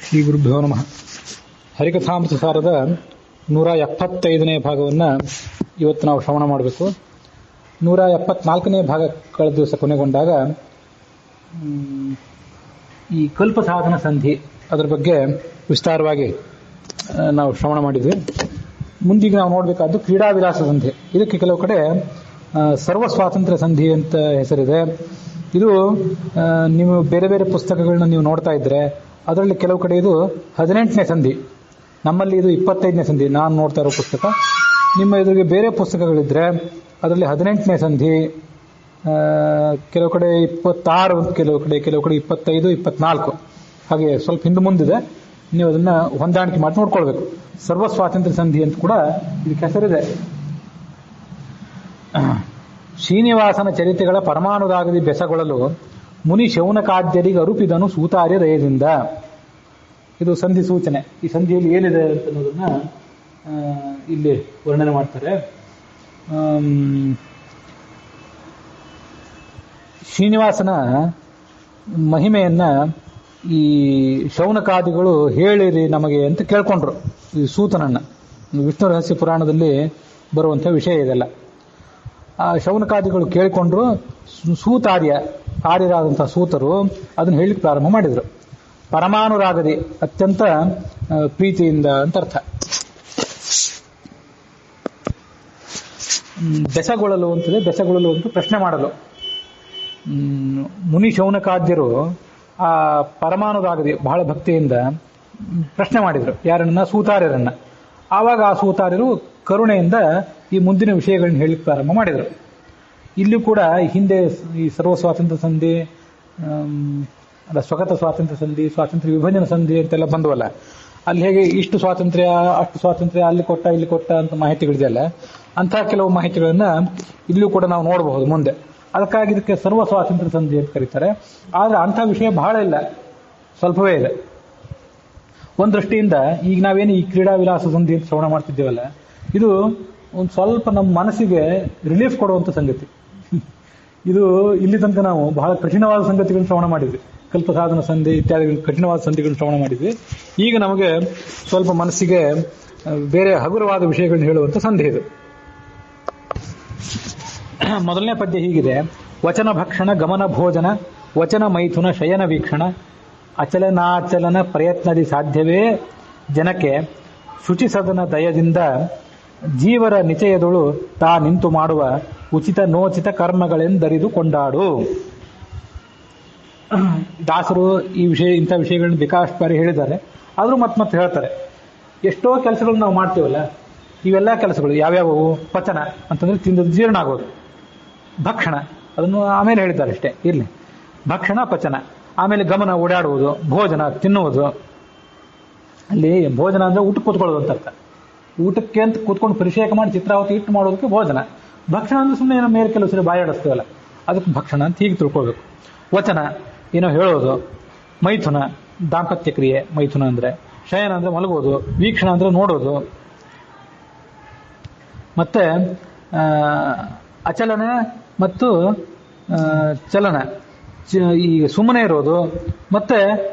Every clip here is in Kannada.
ಶ್ರೀ ಗುರುಭ್ಯೋ ನಮಃ. ಹರಿಕಥಾಮೃತ ಸಾರದ 175ನೇ ಭಾಗವನ್ನು ಇವತ್ತು ನಾವು ಶ್ರವಣ ಮಾಡಬೇಕು. 174ನೇ ಭಾಗ ಕಳೆದ ದಿವಸ ಕೊನೆಗೊಂಡಾಗ ಈ ಕಲ್ಪ ಸಾಧನ ಸಂಧಿ ಅದರ ಬಗ್ಗೆ ವಿಸ್ತಾರವಾಗಿ ನಾವು ಶ್ರವಣ ಮಾಡಿದ್ವಿ. ಮುಂದಿಗೆ ನಾವು ನೋಡಬೇಕಾದ್ದು ಕ್ರೀಡಾ ವಿಲಾಸ ಸಂಧಿ. ಇದಕ್ಕೆ ಕೆಲವು ಕಡೆ ಸರ್ವ ಸ್ವಾತಂತ್ರ್ಯ ಸಂಧಿ ಅಂತ ಹೆಸರಿದೆ. ಇದು ನೀವು ಬೇರೆ ಬೇರೆ ಪುಸ್ತಕಗಳನ್ನ ನೀವು ನೋಡ್ತಾ ಇದ್ರೆ ಅದರಲ್ಲಿ ಕೆಲವು ಕಡೆ ಇದು 18ನೇ ಸಂಧಿ, ನಮ್ಮಲ್ಲಿ ಇದು 25ನೇ ಸಂಧಿ. ನಾನು ನೋಡ್ತಾ ಇರೋ ಪುಸ್ತಕ, ನಿಮ್ಮ ಎದುರಿಗೆ ಬೇರೆ ಪುಸ್ತಕಗಳಿದ್ರೆ ಅದರಲ್ಲಿ 18ನೇ ಸಂಧಿ, ಕೆಲವು ಕಡೆ 26, ಕೆಲವು ಕಡೆ 25, 24 ಹಾಗೆ ಸ್ವಲ್ಪ ಹಿಂದೆ ಮುಂದಿದೆ. ನೀವು ಅದನ್ನ ಹೊಂದಾಣಿಕೆ ಮಾಡಿ ನೋಡ್ಕೊಳ್ಬೇಕು. ಸರ್ವ ಸ್ವಾತಂತ್ರ್ಯ ಸಂಧಿ ಅಂತ ಕೂಡ ಇದಕ್ಕೆ ಹೆಸರಿದೆ. ಶ್ರೀನಿವಾಸನ ಚರಿತೆಗಳ ಪರಮಾನುರಾಗದಿ ಬೆಸಗೊಳ್ಳಲು ಮುನಿ ಶೌನಕಾದ್ಯರಿಗೆ ಅರುಪಿದನು ಸೂತಾರ್ಯ ದಯದಿಂದ. ಇದು ಸಂಧಿ ಸೂಚನೆ. ಈ ಸಂಧಿಯಲ್ಲಿ ಏನಿದೆ ಅಂತ ಅನ್ನೋದನ್ನ ಇಲ್ಲಿ ವರ್ಣನೆ ಮಾಡ್ತಾರೆ. ಶ್ರೀನಿವಾಸನ ಮಹಿಮೆಯನ್ನ ಈ ಶೌನಕಾದಿಗಳು ಹೇಳಿರಿ ನಮಗೆ ಅಂತ ಕೇಳ್ಕೊಂಡ್ರು ಈ ಸೂತನನ್ನ. ವಿಷ್ಣು ರಹಸ್ಯ ಪುರಾಣದಲ್ಲಿ ಬರುವಂತಹ ವಿಷಯ ಇದೆಲ್ಲ. ಆ ಶೌನಕಾದಿಗಳು ಕೇಳಿಕೊಂಡ್ರು. ಆರ್ಯರಾದಂತಹ ಸೂತರು ಅದನ್ನು ಹೇಳಲಿಕ್ಕೆ ಪ್ರಾರಂಭ ಮಾಡಿದರು. ಪರಮಾನುರಾಗದಿ, ಅತ್ಯಂತ ಪ್ರೀತಿಯಿಂದ ಅಂತ ಅರ್ಥ. ಬೆಸಗೊಳ್ಳಲು ಅಂತಿದೆ. ಬೆಸಗೊಳ್ಳಲು ಅಂತ ಪ್ರಶ್ನೆ ಮಾಡಲು. ಮುನಿ ಶೌನಕಾದ್ಯರು ಆ ಪರಮಾನುರಾಗದಿ ಬಹಳ ಭಕ್ತಿಯಿಂದ ಪ್ರಶ್ನೆ ಮಾಡಿದರು. ಯಾರನ್ನ? ಸೂತಾರ್ಯರನ್ನ. ಆವಾಗ ಆ ಸೂತಾರ್ಯರು ಕರುಣೆಯಿಂದ ಈ ಮುಂದಿನ ವಿಷಯಗಳನ್ನ ಹೇಳಲಿಕ್ಕೆ ಪ್ರಾರಂಭ ಮಾಡಿದರು. ಇಲ್ಲೂ ಕೂಡ ಹಿಂದೆ ಈ ಸರ್ವ ಸ್ವಾತಂತ್ರ್ಯ ಸಂಧಿ, ಸ್ವಗತ ಸ್ವಾತಂತ್ರ್ಯ ಸಂಧಿ, ಸ್ವಾತಂತ್ರ್ಯ ವಿಭಜನ ಸಂಧಿ ಅಂತೆಲ್ಲ ಬಂದವಲ್ಲ, ಅಲ್ಲಿ ಹೇಗೆ ಇಷ್ಟು ಸ್ವಾತಂತ್ರ್ಯ ಅಷ್ಟು ಸ್ವಾತಂತ್ರ್ಯ ಅಲ್ಲಿ ಕೊಟ್ಟ ಇಲ್ಲಿ ಕೊಟ್ಟ ಅಂತ ಮಾಹಿತಿಗಳಿದೆಯಲ್ಲ, ಅಂತಹ ಕೆಲವು ಮಾಹಿತಿಗಳನ್ನ ಇಲ್ಲೂ ಕೂಡ ನಾವು ನೋಡಬಹುದು ಮುಂದೆ. ಅದಕ್ಕಾಗಿ ಇದಕ್ಕೆ ಸರ್ವ ಸ್ವಾತಂತ್ರ್ಯ ಸಂಧಿ ಅಂತ ಕರೀತಾರೆ. ಆದ್ರೆ ಅಂಥ ವಿಷಯ ಬಹಳ ಇಲ್ಲ, ಸ್ವಲ್ಪವೇ ಇದೆ. ಒಂದ್ ದೃಷ್ಟಿಯಿಂದ ಈಗ ನಾವೇನು ಈ ಕ್ರೀಡಾ ವಿಲಾಸ ಸಂಧಿ ಅಂತ ಶ್ರವಣ ಮಾಡ್ತಿದ್ದೇವಲ್ಲ, ಇದು ಒಂದು ಸ್ವಲ್ಪ ನಮ್ಮ ಮನಸ್ಸಿಗೆ ರಿಲೀಫ್ ಕೊಡುವಂತ ಸಂಗತಿ. ಇದು ಇಲ್ಲಿ ತನಕ ನಾವು ಬಹಳ ಕಠಿಣವಾದ ಸಂಗತಿಗಳನ್ನು ಶ್ರವಣ ಮಾಡಿದ್ವಿ. ಕಲ್ಪ ಸಾಧನ ಸಂಧಿ ಇತ್ಯಾದಿ ಕಠಿಣವಾದ ಸಂಧಿಗಳನ್ನು ಶ್ರವಣ ಮಾಡಿದ್ವಿ. ಈಗ ನಮಗೆ ಸ್ವಲ್ಪ ಮನಸ್ಸಿಗೆ ಬೇರೆ ಹಗುರವಾದ ವಿಷಯಗಳನ್ನ ಹೇಳುವಂತ ಸಂಧಿ ಇದು. ಮೊದಲನೇ ಪದ್ಯ ಹೀಗಿದೆ: ವಚನ ಭಕ್ಷಣ ಗಮನ ಭೋಜನ ವಚನ ಮೈಥುನ ಶಯನ ವೀಕ್ಷಣ ಅಚಲನಾಚಲನ ಪ್ರಯತ್ನದಿ ಸಾಧ್ಯವೇ ಜನಕ್ಕೆ ಶುಚಿ ಸದನ ದಯದಿಂದ ಜೀವರ ನಿಚಯದೊಳು ತಾ ನಿಂತು ಮಾಡುವ ಉಚಿತ ನೋಚಿತ ಕರ್ಮಗಳೆಂದರಿದು ಕೊಂಡಾಡು. ದಾಸರು ಈ ವಿಷಯ ಇಂಥ ವಿಷಯಗಳನ್ನ ಬೇಕಾಷ್ಟು ಬಾರಿ ಹೇಳಿದ್ದಾರೆ. ಆದರೂ ಮತ್ತೆ ಹೇಳ್ತಾರೆ. ಎಷ್ಟೋ ಕೆಲಸಗಳು ನಾವು ಮಾಡ್ತೀವಲ್ಲ, ಇವೆಲ್ಲ ಕೆಲಸಗಳು ಯಾವ್ಯಾವು? ಪಚನ ಅಂತಂದ್ರೆ ತಿಂದದ್ದು ಜೀರ್ಣ ಆಗೋದು. ಭಕ್ಷಣ ಅದನ್ನು ಆಮೇಲೆ ಹೇಳಿದ್ದಾರೆ ಅಷ್ಟೇ, ಇರ್ಲಿ. ಭಕ್ಷಣ ಪಚನ. ಆಮೇಲೆ ಗಮನ, ಓಡಾಡುವುದು. ಭೋಜನ ತಿನ್ನುವುದು. ಅಲ್ಲಿ ಭೋಜನ ಅಂದ್ರೆ ಊಟಕ್ಕೆ ಕೂತ್ಕೊಳ್ಳೋದು ಅಂತ ಅರ್ಥ. ಊಟಕ್ಕೆ ಅಂತ ಕೂತ್ಕೊಂಡು ಪರಿಷೇಕ ಮಾಡಿ ಚಿತ್ರಾವತಿ ಇಟ್ಟು ಮಾಡೋದಕ್ಕೆ ಭೋಜನ. ಭಕ್ಷಣ ಅಂದ್ರೆ ಸುಮ್ಮನೆ ಏನೋ ಮೇಲೆ ಕೆಲವು ಸರಿ ಬಾಯಾಡಿಸ್ತೀವಲ್ಲ, ಅದಕ್ಕೆ ಭಕ್ಷಣ ಅಂತ ಹೀಗೆ ತಿಳ್ಕೊಳ್ಬೇಕು. ವಚನ ಏನೋ ಹೇಳೋದು. ಮೈಥುನ ದಾಂಪತ್ಯ ಕ್ರಿಯೆ, ಮೈಥುನ ಅಂದ್ರೆ. ಶಯನ ಅಂದ್ರೆ ಮಲಗೋದು. ವೀಕ್ಷಣ ಅಂದ್ರೆ ನೋಡೋದು. ಮತ್ತೆ ಅಚಲನ ಮತ್ತು ಚಲನ, ಈಗ ಸುಮ್ಮನೆ ಇರೋದು ಮತ್ತೆ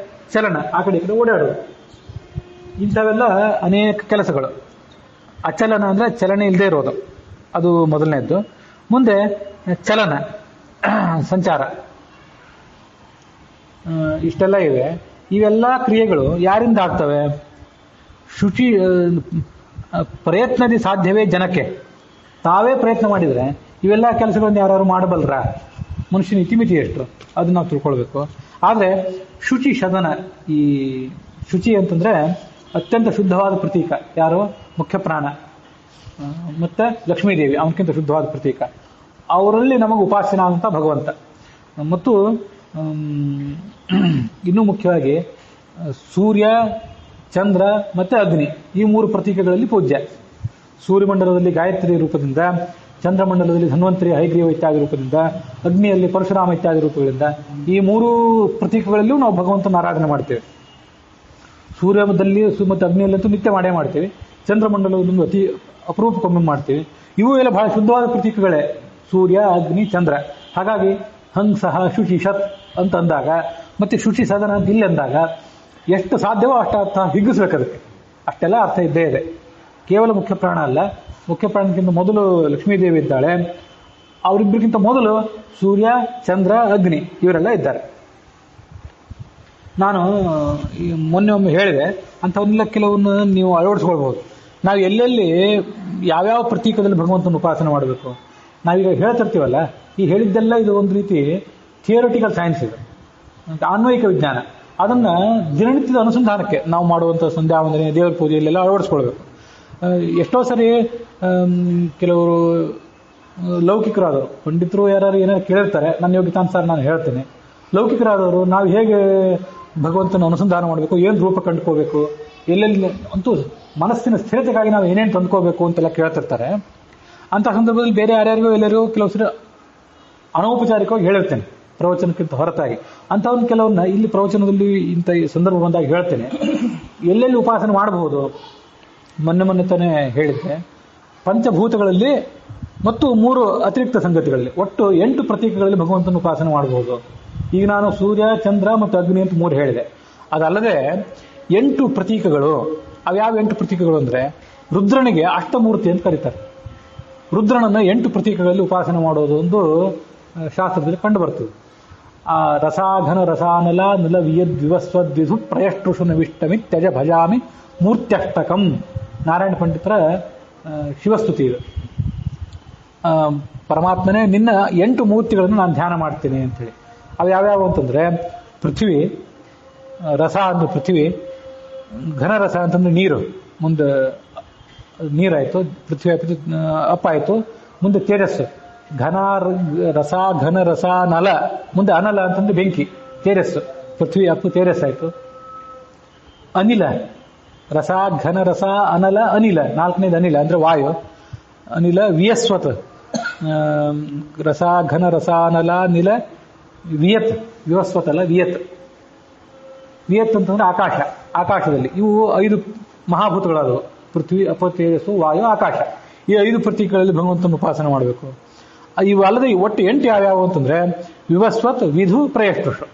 ಚಲನ, ಆ ಕಡೆ ಈ ಕಡೆ ಓಡಾಡೋದು. ಇಂಥವೆಲ್ಲ ಅನೇಕ ಕೆಲಸಗಳು. ಅಚಲನ ಅಂದ್ರೆ ಚಲನೆ ಇಲ್ಲದೆ ಇರೋದು, ಅದು ಮೊದಲನೇದ್ದು. ಮುಂದೆ ಚಲನ, ಸಂಚಾರ. ಇಷ್ಟೆಲ್ಲ ಇವೆ. ಇವೆಲ್ಲ ಕ್ರಿಯೆಗಳು ಯಾರಿಂದ ಆಗ್ತವೆ? ಶುಚಿ ಪ್ರಯತ್ನದಿ ಸಾಧ್ಯವೇ ಜನಕ್ಕೆ. ತಾವೇ ಪ್ರಯತ್ನ ಮಾಡಿದರೆ ಇವೆಲ್ಲ ಕೆಲಸಗಳನ್ನು ಯಾರು ಮಾಡಬಲ್ಲರ? ಮನುಷ್ಯನ ಇತಿಮಿತಿ ಎಷ್ಟು ಅದನ್ನ ನಾವು ತಿಳ್ಕೊಳ್ಬೇಕು. ಆದ್ರೆ ಶುಚಿ ಸದನ, ಈ ಶುಚಿ ಅಂತಂದ್ರೆ ಅತ್ಯಂತ ಶುದ್ಧವಾದ ಪ್ರತೀಕ. ಯಾರು? ಮುಖ್ಯ ಪ್ರಾಣ ಮತ್ತೆ ಲಕ್ಷ್ಮೀದೇವಿ, ಅವನಕ್ಕಿಂತ ಶುದ್ಧವಾದ ಪ್ರತೀಕ. ಅವರಲ್ಲಿ ನಮಗೆ ಉಪಾಸನಾದಂತ ಭಗವಂತ. ಮತ್ತು ಇನ್ನೂ ಮುಖ್ಯವಾಗಿ ಸೂರ್ಯ, ಚಂದ್ರ ಮತ್ತೆ ಅಗ್ನಿ, ಈ 3 ಪ್ರತೀಕಗಳಲ್ಲಿ ಪೂಜ್ಯ. ಸೂರ್ಯಮಂಡಲದಲ್ಲಿ ಗಾಯತ್ರಿ ರೂಪದಿಂದ, ಚಂದ್ರಮಂಡಲದಲ್ಲಿ ಧನ್ವಂತರಿ, ಹೈಗ್ರೀವ ಇತ್ಯಾದಿ ರೂಪದಿಂದ, ಅಗ್ನಿಯಲ್ಲಿ ಪರಶುರಾಮ ಇತ್ಯಾದಿ ರೂಪಗಳಿಂದ, ಈ 3 ಪ್ರತೀಕಗಳಲ್ಲಿಯೂ ನಾವು ಭಗವಂತನ ಆರಾಧನೆ ಮಾಡ್ತೇವೆ. ಸೂರ್ಯದಲ್ಲಿ ಮತ್ತು ಅಗ್ನಿಯಲ್ಲಂತೂ ನಿತ್ಯ ಮಾಡೇ ಮಾಡ್ತೇವೆ. ಚಂದ್ರಮಂಡಲದಲ್ಲಿ ಅತಿ ಅಪರೂಪಕ್ಕೊಮ್ಮೆ ಮಾಡ್ತೀವಿ. ಇವು ಎಲ್ಲ ಬಹಳ ಶುದ್ಧವಾದ ಪ್ರತೀಕಗಳೇ, ಸೂರ್ಯ, ಅಗ್ನಿ, ಚಂದ್ರ. ಹಾಗಾಗಿ ಹಂಸಃ ಶುಚಿ ಶತ್ ಅಂತ ಅಂದಾಗ, ಮತ್ತೆ ಶುಚಿ ಸದನ ಅಂತ ಇಲ್ಲಿ ಅಂದಾಗ ಎಷ್ಟು ಸಾಧ್ಯವೋ ಅಷ್ಟು ಅರ್ಥ ಹಿಗ್ಗಿಸ್ಬೇಕು ಅದಕ್ಕೆ. ಅಷ್ಟೆಲ್ಲ ಅರ್ಥ ಇದ್ದೇ ಇದೆ. ಕೇವಲ ಮುಖ್ಯ ಪ್ರಾಣ ಅಲ್ಲ, ಮುಖ್ಯ ಪ್ರಾಣಕ್ಕಿಂತ ಮೊದಲು ಲಕ್ಷ್ಮೀದೇವಿ ಇದ್ದಾಳೆ. ಅವರಿಬ್ಬರಿಗಿಂತ ಮೊದಲು ಸೂರ್ಯ, ಚಂದ್ರ, ಅಗ್ನಿ ಇವರೆಲ್ಲ ಇದ್ದಾರೆ. ನಾನು ಮೊನ್ನೆ ಒಮ್ಮೆ ಹೇಳಿದೆ, ಅಂಥವನ್ನೆಲ್ಲ ಕೆಲವನ್ನು ನೀವು ಅಳವಡಿಸ್ಕೊಳ್ಬಹುದು. ನಾವು ಎಲ್ಲೆಲ್ಲಿ ಯಾವ್ಯಾವ ಪ್ರತೀಕದಲ್ಲಿ ಭಗವಂತನ ಉಪಾಸನೆ ಮಾಡಬೇಕು ನಾವೀಗ ಹೇಳ್ತಿರ್ತೀವಲ್ಲ, ಈ ಹೇಳಿದ್ದೆಲ್ಲ ಇದು ಒಂದು ರೀತಿ ಥಿಯರಿಟಿಕಲ್ ಸೈನ್ಸ್, ಇದು ಅನ್ವಯಿಕ ವಿಜ್ಞಾನ. ಅದನ್ನು ದಿನನಿತ್ಯದ ಅನುಸಂಧಾನಕ್ಕೆ ನಾವು ಮಾಡುವಂಥ ಸಂಧ್ಯಾ ವಂದನೆ, ದೇವರ ಪೂಜೆಯಲ್ಲೆಲ್ಲ ಅಳವಡಿಸ್ಕೊಳ್ಬೇಕು. ಎಷ್ಟೋ ಸರಿ ಕೆಲವರು ಲೌಕಿಕರಾದವರು, ಪಂಡಿತರು ಯಾರು ಏನಾರು ಕೇಳಿರ್ತಾರೆ, ನನ್ನ ಯೋಗ್ಯತಾನುಸಾರ ನಾನು ಹೇಳ್ತೇನೆ. ಲೌಕಿಕರಾದವರು ನಾವು ಹೇಗೆ ಭಗವಂತನ ಅನುಸಂಧಾನ ಮಾಡಬೇಕು, ಏನು ರೂಪ ಕಂಡುಕೋಬೇಕು, ಎಲ್ಲೆಲ್ಲಿ ಅಂತೂ ಮನಸ್ಸಿನ ಸ್ಥಿರತೆಗಾಗಿ ನಾವು ಏನೇನು ತಂದ್ಕೋಬೇಕು ಅಂತೆಲ್ಲ ಕೇಳ್ತಿರ್ತಾರೆ. ಅಂಥ ಸಂದರ್ಭದಲ್ಲಿ ಬೇರೆ ಯಾರ್ಯಾರಿಗೂ ಎಲ್ಲರಿಗೂ ಕೆಲವು ಸರಿ ಅನೌಪಚಾರಿಕವಾಗಿ ಹೇಳಿರ್ತೇನೆ, ಪ್ರವಚನಕ್ಕಿಂತ ಹೊರತಾಗಿ. ಅಂಥವ್ನ ಕೆಲವನ್ನ ಇಲ್ಲಿ ಪ್ರವಚನದಲ್ಲಿ ಇಂಥ ಸಂದರ್ಭ ಬಂದಾಗ ಹೇಳ್ತೇನೆ. ಎಲ್ಲೆಲ್ಲಿ ಉಪಾಸನೆ ಮಾಡಬಹುದು, ಮೊನ್ನೆ ತಾನೇ ಹೇಳಿದ್ದೆ, ಪಂಚಭೂತಗಳಲ್ಲಿ ಮತ್ತು 3 ಅತಿರಿಕ್ತ ಸಂಗತಿಗಳಲ್ಲಿ ಒಟ್ಟು 8 ಪ್ರತೀಕಗಳಲ್ಲಿ ಭಗವಂತನ ಉಪಾಸನೆ ಮಾಡಬಹುದು. ಈಗ ನಾನು ಸೂರ್ಯ, ಚಂದ್ರ ಮತ್ತು ಅಗ್ನಿ ಅಂತ 3 ಹೇಳಿದೆ. ಅದಲ್ಲದೆ 8 ಪ್ರತೀಕಗಳು. ಅವ್ಯಾವ 8 ಪ್ರತೀಕಗಳು ಅಂದರೆ, ರುದ್ರನಿಗೆ ಅಷ್ಟಮೂರ್ತಿ ಅಂತ ಕರೀತಾರೆ. ರುದ್ರನನ್ನು 8 ಪ್ರತೀಕಗಳಲ್ಲಿ ಉಪಾಸನೆ ಮಾಡೋದು ಒಂದು ಶಾಸ್ತ್ರದಲ್ಲಿ ಕಂಡು ಬರ್ತದೆ. ಆ ರಸಾಘನ ರಸಾನಲ ನಲ ವಿಯದ್ವಿವಸ್ವದ್ವಿಧು ಪ್ರಯಷ್ಟೃಷು ನವಿಷ್ಟಮಿ ತ್ಯಜ ಭಜಾಮಿ ಮೂರ್ತ್ಯಷ್ಟಕಂ, ನಾರಾಯಣ ಪಂಡಿತರ ಶಿವಸ್ತುತಿ ಇದು. ಪರಮಾತ್ಮನೇ ನಿನ್ನ 8 ಮೂರ್ತಿಗಳನ್ನು ನಾನು ಧ್ಯಾನ ಮಾಡ್ತೀನಿ ಅಂತೇಳಿ. ಅವು ಯಾವ್ಯಾವ ಅಂತಂದ್ರೆ, ಪೃಥ್ವಿ, ರಸ ಅಂದ್ರೆ ಪೃಥ್ವಿ, ಘನರಸ ಅಂತಂದ್ರೆ ನೀರು, ಮುಂದೆ ನೀರಾಯಿತು, ಪೃಥ್ವಿ ಆಯಿತು, ಅಪ್ಪ ಆಯಿತು, ಮುಂದೆ ತೇಜಸ್ಸು, ರಸ ಘನ ರಸ ನಲ, ಮುಂದೆ ಅನಲ ಅಂತಂದ್ರೆ ಬೆಂಕಿ, ತೇಜಸ್ಸು, ಪೃಥ್ವಿ ಅಪ್ಪು ತೇಜಸ್ಸಾಯಿತು. ಅನಿಲ, ರಸ ಘನ ರಸ ಅನಲ ಅನಿಲ, 4ನೇದು ಅನಿಲ ಅಂದ್ರೆ ವಾಯು. ಅನಿಲ ವಿಯಸ್ವತ್, ರಸ ಘನ ರಸ ಅನಲ ನಿಲ ವಿಯತ್, ವಿವಸ್ವತ್ ಅಲ್ಲ ವಿಯತ್. ವಿಯತ್ ಅಂತಂದ್ರೆ ಆಕಾಶ, ಆಕಾಶದಲ್ಲಿ ಇವು 5 ಮಹಾಭೂತಗಳಾದವು, ಪೃಥ್ವಿ ಅಪ ತೇಜಸ್ಸು ವಾಯು ಆಕಾಶ. ಈ 5 ಪ್ರತೀಕಗಳಲ್ಲಿ ಭಗವಂತನ ಉಪಾಸನೆ ಮಾಡಬೇಕು. ಇವು ಅಲ್ಲದೆ ಒಟ್ಟು 8 ಯಾವ್ಯಾವು ಅಂತಂದ್ರೆ, ವಿವಸ್ವತ್, ವಿಧು, ಪ್ರಯಷ್ಟೃಷು.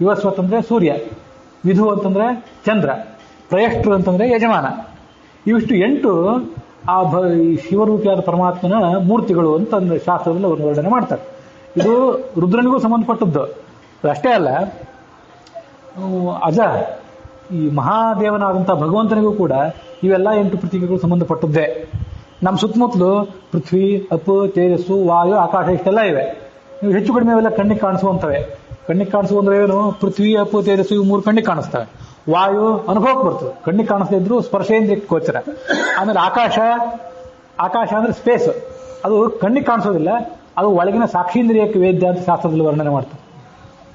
ವಿವಸ್ವತ್ ಅಂದ್ರೆ ಸೂರ್ಯ, ವಿಧು ಅಂತಂದ್ರೆ ಚಂದ್ರ, ಪ್ರಯಷ್ಟೃ ಅಂತಂದ್ರೆ ಯಜಮಾನ. ಇವಿಷ್ಟು 8 ಆ ಶಿವರೂಪಿಯಾದ ಪರಮಾತ್ಮನ ಮೂರ್ತಿಗಳು ಅಂತ ಶಾಸ್ತ್ರದಲ್ಲಿ ಅವರು ವರ್ಣನೆ ಮಾಡ್ತಾರೆ. ಇದು ರುದ್ರನಿಗೂ ಸಂಬಂಧಪಟ್ಟದ್ದು. ಅಷ್ಟೇ ಅಲ್ಲ, ಅಜ ಈ ಮಹಾದೇವನಾದಂಥ ಭಗವಂತನಿಗೂ ಕೂಡ ಇವೆಲ್ಲ 8 ಪ್ರತೀಕಗಳು ಸಂಬಂಧಪಟ್ಟದ್ದೇ. ನಮ್ಮ ಸುತ್ತಮುತ್ತಲು ಪೃಥ್ವಿ, ಅಪ್ಪು, ತೇಜಸ್ಸು, ವಾಯು, ಆಕಾಶ ಇಷ್ಟೆಲ್ಲ ಇವೆ. ನೀವು ಹೆಚ್ಚು ಕಡಿಮೆ ಅವೆಲ್ಲ ಕಣ್ಣಿಗೆ ಕಾಣಿಸುವಂತವೆ. ಕಣ್ಣಿಗೆ ಕಾಣಿಸುವಂದ್ರೆ ಏನು, ಪೃಥ್ವಿ, ಅಪ್ಪು, ತೇಜಸ್ಸು ಇವು 3 ಕಣ್ಣಿಗೆ ಕಾಣಿಸ್ತವೆ. ವಾಯು ಅನುಭವಕ್ಕೆ ಬರ್ತದೆ, ಕಣ್ಣಿಗೆ ಕಾಣಿಸ್ತಾ ಇದ್ರು ಸ್ಪರ್ಶೇಂದ್ರಿಯಕ್ಕೆ ಗೋಚರ. ಆಮೇಲೆ ಆಕಾಶ ಅಂದ್ರೆ ಸ್ಪೇಸ್, ಅದು ಕಣ್ಣಿಗೆ ಕಾಣಿಸೋದಿಲ್ಲ, ಅದು ಒಳಗಿನ ಸಾಕ್ಷೀಂದ್ರಿಯಕ್ಕೆ ವೇದ್ಯ ಅಂತ ಶಾಸ್ತ್ರದಲ್ಲಿ ವರ್ಣನೆ ಮಾಡ್ತಾರೆ.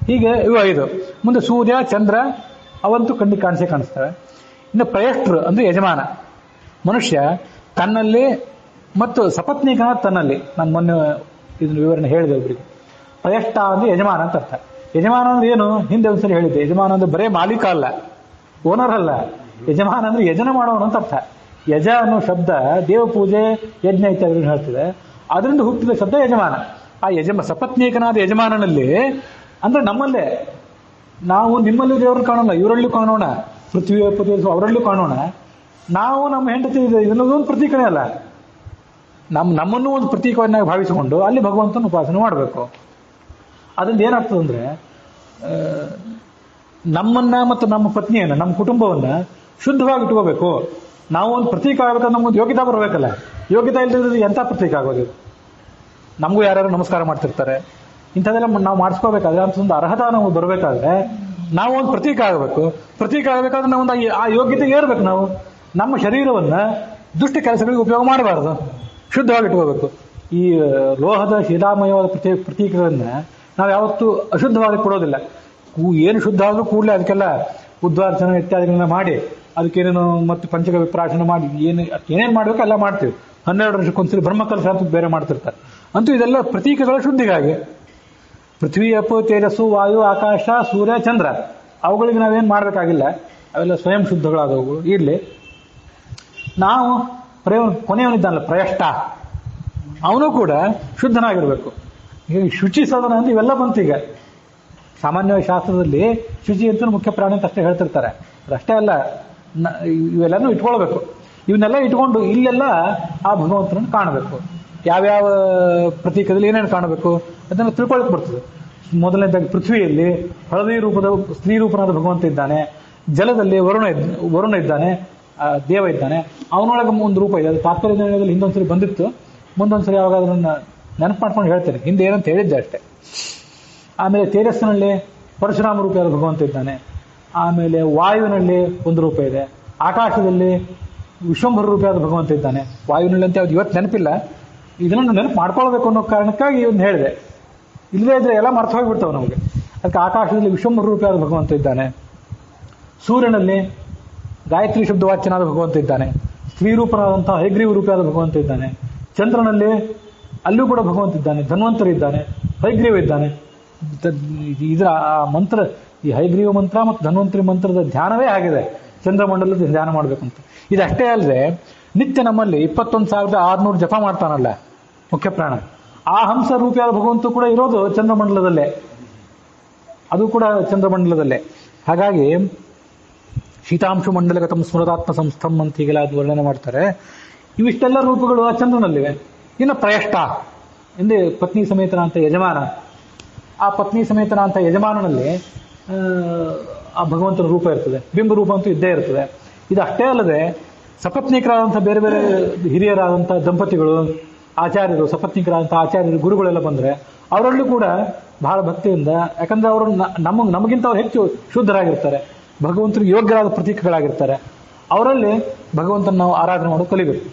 ಹೀಗೆ ಇವು 5. ಮುಂದೆ ಸೂರ್ಯ, ಚಂದ್ರ ಅವಂತೂ ಕಣ್ಣಿಗೆ ಕಾಣಿಸ್ತವೆ. ಇನ್ನು ಪ್ರಯಷ್ಟ್ರು ಅಂದ್ರೆ ಯಜಮಾನ. ಮನುಷ್ಯ ತನ್ನಲ್ಲಿ ಮತ್ತು ಸಪತ್ನೀಕನ ತನ್ನಲ್ಲಿ, ನಾನು ಮೊನ್ನೆ ಇದನ್ನು ವಿವರಣೆ ಹೇಳಿದೆ ಒಬ್ಬರಿಗೆ. ಪ್ರಯಷ್ಟ ಅಂದ್ರೆ ಯಜಮಾನ ಅಂತ ಅರ್ಥ. ಯಜಮಾನ ಅಂದ್ರೆ ಏನು, ಹಿಂದೆ ಒಂದ್ಸರಿ ಹೇಳಿದ್ದೆ. ಯಜಮಾನ ಅಂದ್ರೆ ಬರೇ ಮಾಲೀಕ ಅಲ್ಲ, ಓನರ್ ಅಲ್ಲ. ಯಜಮಾನ ಅಂದ್ರೆ ಯಜನ ಮಾಡೋನು ಅಂತ ಅರ್ಥ. ಯಜ ಅನ್ನೋ ಶಬ್ದ ದೇವಪೂಜೆ, ಯಜ್ಞ ಇತ್ಯಾದಿ ಹೇಳ್ತಿದೆ. ಅದರಿಂದ ಹುಟ್ಟಿದ ಶಬ್ದ ಯಜಮಾನ. ಆ ಸಪತ್ನೀಕನಾದ ಯಜಮಾನನಲ್ಲಿ ಅಂದ್ರೆ ನಮ್ಮಲ್ಲೇ, ನಾವು ನಿಮ್ಮಲ್ಲಿ ದೇವರನ್ನು ಕಾಣೋಣ, ಇವರಲ್ಲೂ ಕಾಣೋಣ, ಪೃಥ್ವಿ ಅವರಲ್ಲೂ ಕಾಣೋಣ. ನಾವು ನಮ್ಮ ಹೆಂಡತಿ ಇದನ್ನೊಂದು ಪ್ರತೀಕನೇ ಅಲ್ಲ, ನಮ್ಮನ್ನು ಒಂದು ಪ್ರತೀಕವನ್ನಾಗಿ ಭಾವಿಸಿಕೊಂಡು ಅಲ್ಲಿ ಭಗವಂತನ ಉಪಾಸನೆ ಮಾಡಬೇಕು. ಅದರಿಂದ ಏನಾಗ್ತದೆ ಅಂದ್ರೆ, ನಮ್ಮನ್ನ ಮತ್ತು ನಮ್ಮ ಪತ್ನಿಯನ್ನ, ನಮ್ಮ ಕುಟುಂಬವನ್ನ ಶುದ್ಧವಾಗಿ ಇಟ್ಕೋಬೇಕು. ನಾವು ಒಂದು ಪ್ರತೀಕ ಆಗ್ಬೇಕಂದ್ರೆ ನಮ್ಗೊಂದು ಯೋಗ್ಯತಾ ಬರಬೇಕಲ್ಲ. ಯೋಗ್ಯತಾ ಇಲ್ಲದಿದ್ರೆ ಎಂಥ ಪ್ರತೀಕ ಆಗೋದು? ನಮಗೂ ಯಾರು ನಮಸ್ಕಾರ ಮಾಡ್ತಿರ್ತಾರೆ, ಇಂಥದ್ದೆಲ್ಲ ನಾವು ಮಾಡಿಸ್ಕೋಬೇಕಾದ್ರೆ ಅಂತೊಂದು ಅರ್ಹತಾ ನಾವು ಬರಬೇಕಾದ್ರೆ ನಾವು ಒಂದು ಪ್ರತೀಕ ಆಗಬೇಕು. ಪ್ರತೀಕ ಆಗಬೇಕಾದ್ರೆ ನಾವು ಒಂದು ಆ ಯೋಗ್ಯತೆ ಏರ್ಬೇಕು. ನಾವು ನಮ್ಮ ಶರೀರವನ್ನ ದುಷ್ಟ ಕೆಲಸಗಳಿಗೆ ಉಪಯೋಗ ಮಾಡಬಾರದು, ಶುದ್ಧವಾಗಿ ಇಟ್ಕೋಬೇಕು. ಈ ಲೋಹದ ಶಿಲಾಮಯವಾದ ಪ್ರತೀಕಗಳನ್ನ ನಾವು ಯಾವತ್ತೂ ಅಶುದ್ಧವಾಗಿ ಕೊಡೋದಿಲ್ಲ. ಏನು ಶುದ್ಧ ಆದ್ರೂ ಕೂಡಲೇ ಅದಕ್ಕೆಲ್ಲ ಉದ್ವಾರ್ಚನ ಇತ್ಯಾದಿಗಳನ್ನ ಮಾಡಿ, ಅದಕ್ಕೇನೇನು ಮತ್ತು ಪಂಚಕ ವಿಪ್ರಾಶನ ಮಾಡಿ ಏನೇನು ಮಾಡಬೇಕು ಎಲ್ಲ ಮಾಡ್ತೀವಿ. 12 ವರ್ಷಕ್ಕೊಂದ್ಸರಿ ಬ್ರಹ್ಮಕಲಶ ಅಂತ ಬೇರೆ ಮಾಡ್ತಿರ್ತಾರೆ. ಅಂತೂ ಇದೆಲ್ಲ ಪ್ರತೀಕಗಳ ಶುದ್ಧಿಗಾಗಿ. ಪೃಥ್ವಿ, ಅಪ್ಪು, ತೇಜಸ್ಸು, ವಾಯು, ಆಕಾಶ, ಸೂರ್ಯ, ಚಂದ್ರ ಅವುಗಳಿಗೆ ನಾವೇನು ಮಾಡಬೇಕಾಗಿಲ್ಲ, ಅವೆಲ್ಲ ಸ್ವಯಂ ಶುದ್ಧಗಳಾದವು. ಇರಲಿ, ನಾವು ಕೊನೆಯವನಿದ್ದಾನಲ್ಲ ಪ್ರಯಷ್ಟ, ಅವನು ಕೂಡ ಶುದ್ಧನಾಗಿರ್ಬೇಕು. ಶುಚಿ ಸದನ ಅಂತ ಇವೆಲ್ಲ ಬಂತು. ಈಗ ಸಾಮಾನ್ಯವಾಗಿ ಶಾಸ್ತ್ರದಲ್ಲಿ ಶುಚಿ ಅಂತ ಮುಖ್ಯ ಪ್ರಾಣಿ ಅಂತ ಅಷ್ಟೇ ಹೇಳ್ತಿರ್ತಾರೆ. ಅದಷ್ಟೇ ಅಲ್ಲ, ಇವೆಲ್ಲನೂ ಇಟ್ಕೊಳ್ಬೇಕು. ಇವನ್ನೆಲ್ಲ ಇಟ್ಕೊಂಡು ಇಲ್ಲೆಲ್ಲ ಆ ಭಗವಂತನನ್ನು ಕಾಣಬೇಕು. ಯಾವ್ಯಾವ ಪ್ರತೀಕದಲ್ಲಿ ಏನೇನು ಕಾಣಬೇಕು ಅದನ್ನು ತಿಳ್ಕೊಳಕ್ ಬರ್ತದೆ. ಮೊದಲನೇದಾಗಿ ಪೃಥ್ವಿಯಲ್ಲಿ ಹಳದಿ ರೂಪದ ಸ್ತ್ರೀ ರೂಪನಾದ ಭಗವಂತ ಇದ್ದಾನೆ. ಜಲದಲ್ಲಿ ವರುಣ ಇದ್ದಾನೆ, ದೇವ ಇದ್ದಾನೆ. ಅವನೊಳಗೆ ಒಂದು ರೂಪ ಇದೆ. ಅದು ತಾತ್ಪರ್ಯ ನಿರ್ಣಯದಲ್ಲಿ ಹಿಂದೊಂದ್ಸರಿ ಬಂದಿತ್ತು, ಮುಂದೊಂದ್ಸರಿ ಯಾವಾಗ ಅದನ್ನ ನೆನಪು ಮಾಡ್ಕೊಂಡು ಹೇಳ್ತೇನೆ, ಹಿಂದೆ ಏನಂತ ಹೇಳಿದ್ದೆ ಅಷ್ಟೇ. ಆಮೇಲೆ ತೇಜಸ್ಸಿನಲ್ಲಿ ಪರಶುರಾಮ ರೂಪಿಯಾದ ಭಗವಂತ ಇದ್ದಾನೆ. ಆಮೇಲೆ ವಾಯುವಿನಲ್ಲಿ ಒಂದು ರೂಪ ಇದೆ. ಆಕಾಶದಲ್ಲಿ ವಿಶ್ವಂಭರ ರೂಪಿಯಾದ ಭಗವಂತ ಇದ್ದಾನೆ. ವಾಯುವಿನಲ್ಲಿ ಅಂತ ಯಾವ್ದು ಇವತ್ತು ನೆನಪಿಲ್ಲ, ಇದನ್ನು ನೆನಪು ಮಾಡ್ಕೊಳ್ಬೇಕು ಅನ್ನೋ ಕಾರಣಕ್ಕಾಗಿ ಇವನ್ನ ಹೇಳಿದೆ. ಇಲ್ಲದೇ ಇದ್ರೆ ಎಲ್ಲ ಮರ್ತ ಹೋಗ್ಬಿಡ್ತಾವೆ ನಮಗೆ. ಅದಕ್ಕೆ ಆಕಾಶದಲ್ಲಿ ವಿಶ್ವಂಭರ ರೂಪಿಯಾದ ಭಗವಂತ ಇದ್ದಾನೆ. ಸೂರ್ಯನಲ್ಲಿ ಗಾಯತ್ರಿ ಶಬ್ದವಾಚ್ಯನಾದ ಭಗವಂತ ಇದ್ದಾನೆ. ಸ್ತ್ರೀ ರೂಪನಾದಂತಹ ಹೈಗ್ರೀವ ರೂಪಿಯಾದ ಭಗವಂತ ಇದ್ದಾನೆ. ಚಂದ್ರನಲ್ಲಿ ಅಲ್ಲೂ ಕೂಡ ಭಗವಂತ ಇದ್ದಾನೆ. ಧನ್ವಂತರಿ ಇದ್ದಾನೆ, ಹೈಗ್ರೀವ ಇದ್ದಾನೆ. ಇದರ ಆ ಮಂತ್ರ, ಈ ಹೈಗ್ರೀವ ಮಂತ್ರ ಮತ್ತು ಧನ್ವಂತರಿ ಮಂತ್ರದ ಧ್ಯಾನವೇ ಆಗಿದೆ, ಚಂದ್ರಮಂಡಲದ ಧ್ಯಾನ ಮಾಡ್ಬೇಕಂತ. ಇದಷ್ಟೇ ಅಲ್ಲದೆ ನಿತ್ಯ ನಮ್ಮಲ್ಲಿ 21,600 ಜಪ ಮಾಡ್ತಾನಲ್ಲ ಮುಖ್ಯ ಪ್ರಾಣ, ಆ ಹಂಸ ರೂಪಿಯಾದ ಭಗವಂತ ಕೂಡ ಇರೋದು ಚಂದ್ರಮಂಡಲದಲ್ಲೇ, ಅದು ಕೂಡ ಚಂದ್ರಮಂಡಲದಲ್ಲೇ. ಹಾಗಾಗಿ ಶೀತಾಂಶು ಮಂಡಲಗತಂ ಸ್ಮೃತಾತ್ಮ ಸಂಸ್ಥಂ ಅಂತ ಹೀಗೆಲ್ಲ ಅದು ವರ್ಣನೆ ಮಾಡ್ತಾರೆ. ಇವಿಷ್ಟೆಲ್ಲ ರೂಪಗಳು ಆ ಚಂದ್ರನಲ್ಲಿವೆ. ಇನ್ನು ಪ್ರಯಷ್ಟ ಎಂದೇ ಪತ್ನಿ ಸಮೇತನ ಅಂತ ಯಜಮಾನ, ಆ ಪತ್ನಿ ಸಮೇತನ ಅಂತ ಯಜಮಾನನಲ್ಲಿ ಆ ಭಗವಂತನ ರೂಪ ಇರ್ತದೆ, ಬಿಂಬ ರೂಪ ಅಂತೂ ಇದ್ದೇ ಇರ್ತದೆ. ಇದಷ್ಟೇ ಅಲ್ಲದೆ ಸಪತ್ನಿಕರಾದಂಥ ಬೇರೆ ಬೇರೆ ಹಿರಿಯರಾದಂಥ ದಂಪತಿಗಳು, ಆಚಾರ್ಯರು, ಸಪತ್ನಿಕರಾದಂಥ ಆಚಾರ್ಯರು, ಗುರುಗಳೆಲ್ಲ ಬಂದರೆ ಅವರಲ್ಲೂ ಕೂಡ ಬಹಳ ಭಕ್ತಿಯಿಂದ, ಯಾಕಂದ್ರೆ ಅವರು ನಮಗಿಂತ ಅವ್ರು ಹೆಚ್ಚು ಶುದ್ಧರಾಗಿರ್ತಾರೆ, ಭಗವಂತನಿಗೆ ಯೋಗ್ಯರಾದ ಪ್ರತೀಕಗಳಾಗಿರ್ತಾರೆ. ಅವರಲ್ಲಿ ಭಗವಂತನ ನಾವು ಆರಾಧನೆ ಮಾಡೋದು ಕಲಿಬೇಕು.